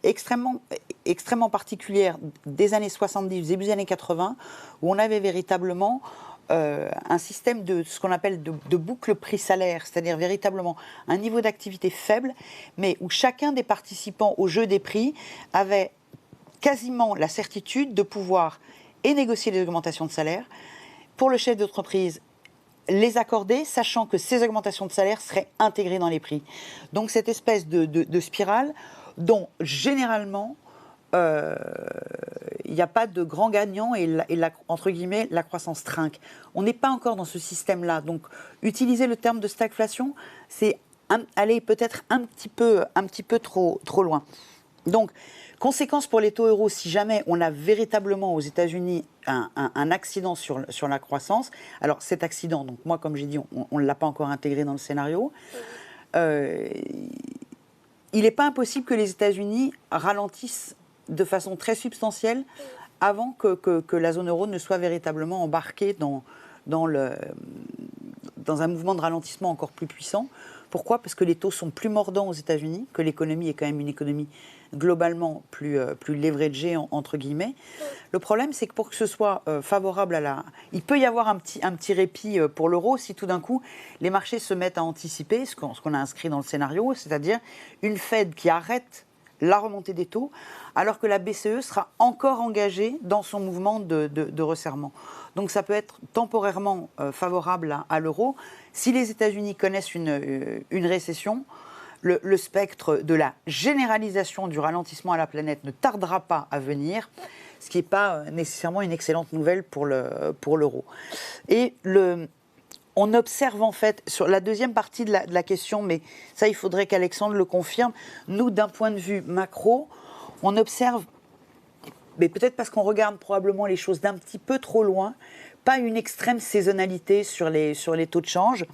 extrêmement particulière des années 70, début des années 80, où on avait véritablement un système de ce qu'on appelle de boucle prix-salaire, c'est-à-dire véritablement un niveau d'activité faible, mais où chacun des participants au jeu des prix avait quasiment la certitude de pouvoir négocier les augmentations de salaire, pour le chef d'entreprise les accorder, sachant que ces augmentations de salaire seraient intégrées dans les prix. Donc cette espèce de spirale dont généralement il n'y a pas de grand gagnant et entre guillemets la croissance trinque. On n'est pas encore dans ce système-là. Donc utiliser le terme de stagflation, c'est aller peut-être un petit peu trop loin. Donc conséquence pour les taux euros, si jamais on a véritablement aux États-Unis un accident sur la croissance, alors cet accident, donc moi comme j'ai dit, on ne l'a pas encore intégré dans le scénario, il n'est pas impossible que les États-Unis ralentissent de façon très substantielle avant que la zone euro ne soit véritablement embarquée dans un mouvement de ralentissement encore plus puissant. Pourquoi ? Parce que les taux sont plus mordants aux États-Unis, que l'économie est quand même une économie globalement plus leveragée, entre guillemets. Le problème, c'est que pour que ce soit favorable il peut y avoir un petit répit pour l'euro si tout d'un coup, les marchés se mettent à anticiper ce qu'on a inscrit dans le scénario, c'est-à-dire une Fed qui arrête la remontée des taux, alors que la BCE sera encore engagée dans son mouvement de resserrement. Donc ça peut être temporairement favorable à l'euro. Si les États-Unis connaissent une récession, le spectre de la généralisation du ralentissement à la planète ne tardera pas à venir, ce qui n'est pas nécessairement une excellente nouvelle pour l'euro. Et on observe en fait, sur la deuxième partie de la question, mais ça il faudrait qu'Alexandre le confirme, nous d'un point de vue macro, on observe mais peut-être parce qu'on regarde probablement les choses d'un petit peu trop loin, pas une extrême saisonnalité sur les taux de change.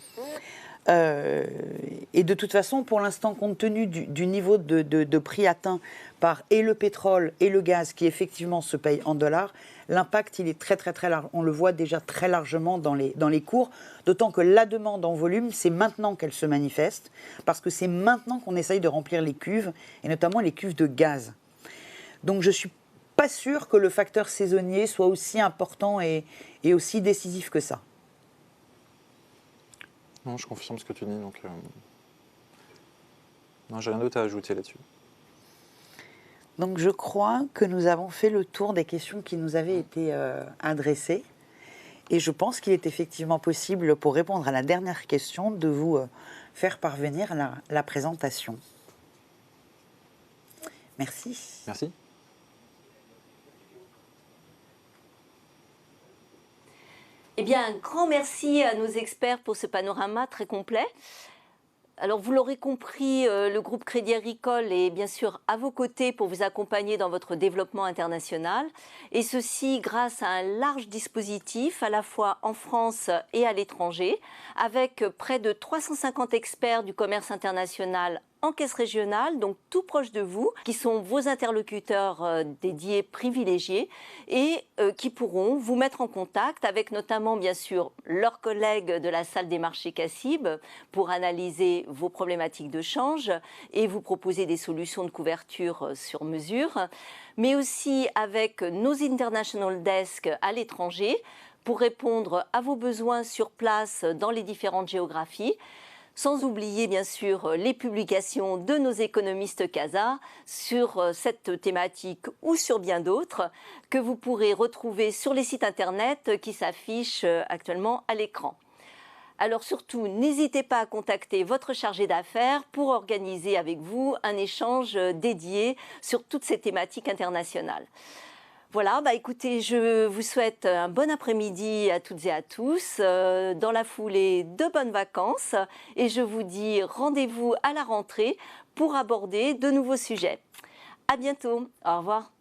Et de toute façon, pour l'instant, compte tenu du niveau de prix atteint par et le pétrole et le gaz, qui effectivement se payent en dollars, l'impact, il est très large. On le voit déjà très largement dans les cours, d'autant que la demande en volume, c'est maintenant qu'elle se manifeste, parce que c'est maintenant qu'on essaye de remplir les cuves, et notamment les cuves de gaz. Donc je ne suis pas sûre que le facteur saisonnier soit aussi important et aussi décisif que ça. Non, je confirme ce que tu dis, donc non, j'ai rien d'autre à ajouter là-dessus. Donc je crois que nous avons fait le tour des questions qui nous avaient été adressées. Et je pense qu'il est effectivement possible, pour répondre à la dernière question, de vous faire parvenir la présentation. Merci. Merci. Eh bien, un grand merci à nos experts pour ce panorama très complet. Alors, vous l'aurez compris, le groupe Crédit Agricole est bien sûr à vos côtés pour vous accompagner dans votre développement international. Et ceci grâce à un large dispositif, à la fois en France et à l'étranger, avec près de 350 experts du commerce international en caisse régionale, donc tout proche de vous, qui sont vos interlocuteurs dédiés privilégiés et qui pourront vous mettre en contact avec notamment bien sûr leurs collègues de la salle des marchés CACIB pour analyser vos problématiques de change et vous proposer des solutions de couverture sur mesure, mais aussi avec nos International Desks à l'étranger pour répondre à vos besoins sur place dans les différentes géographies. Sans oublier bien sûr les publications de nos économistes CASA sur cette thématique ou sur bien d'autres que vous pourrez retrouver sur les sites internet qui s'affichent actuellement à l'écran. Alors surtout, n'hésitez pas à contacter votre chargé d'affaires pour organiser avec vous un échange dédié sur toutes ces thématiques internationales. Voilà, écoutez, je vous souhaite un bon après-midi à toutes et à tous, dans la foulée de bonnes vacances et je vous dis rendez-vous à la rentrée pour aborder de nouveaux sujets. À bientôt, au revoir.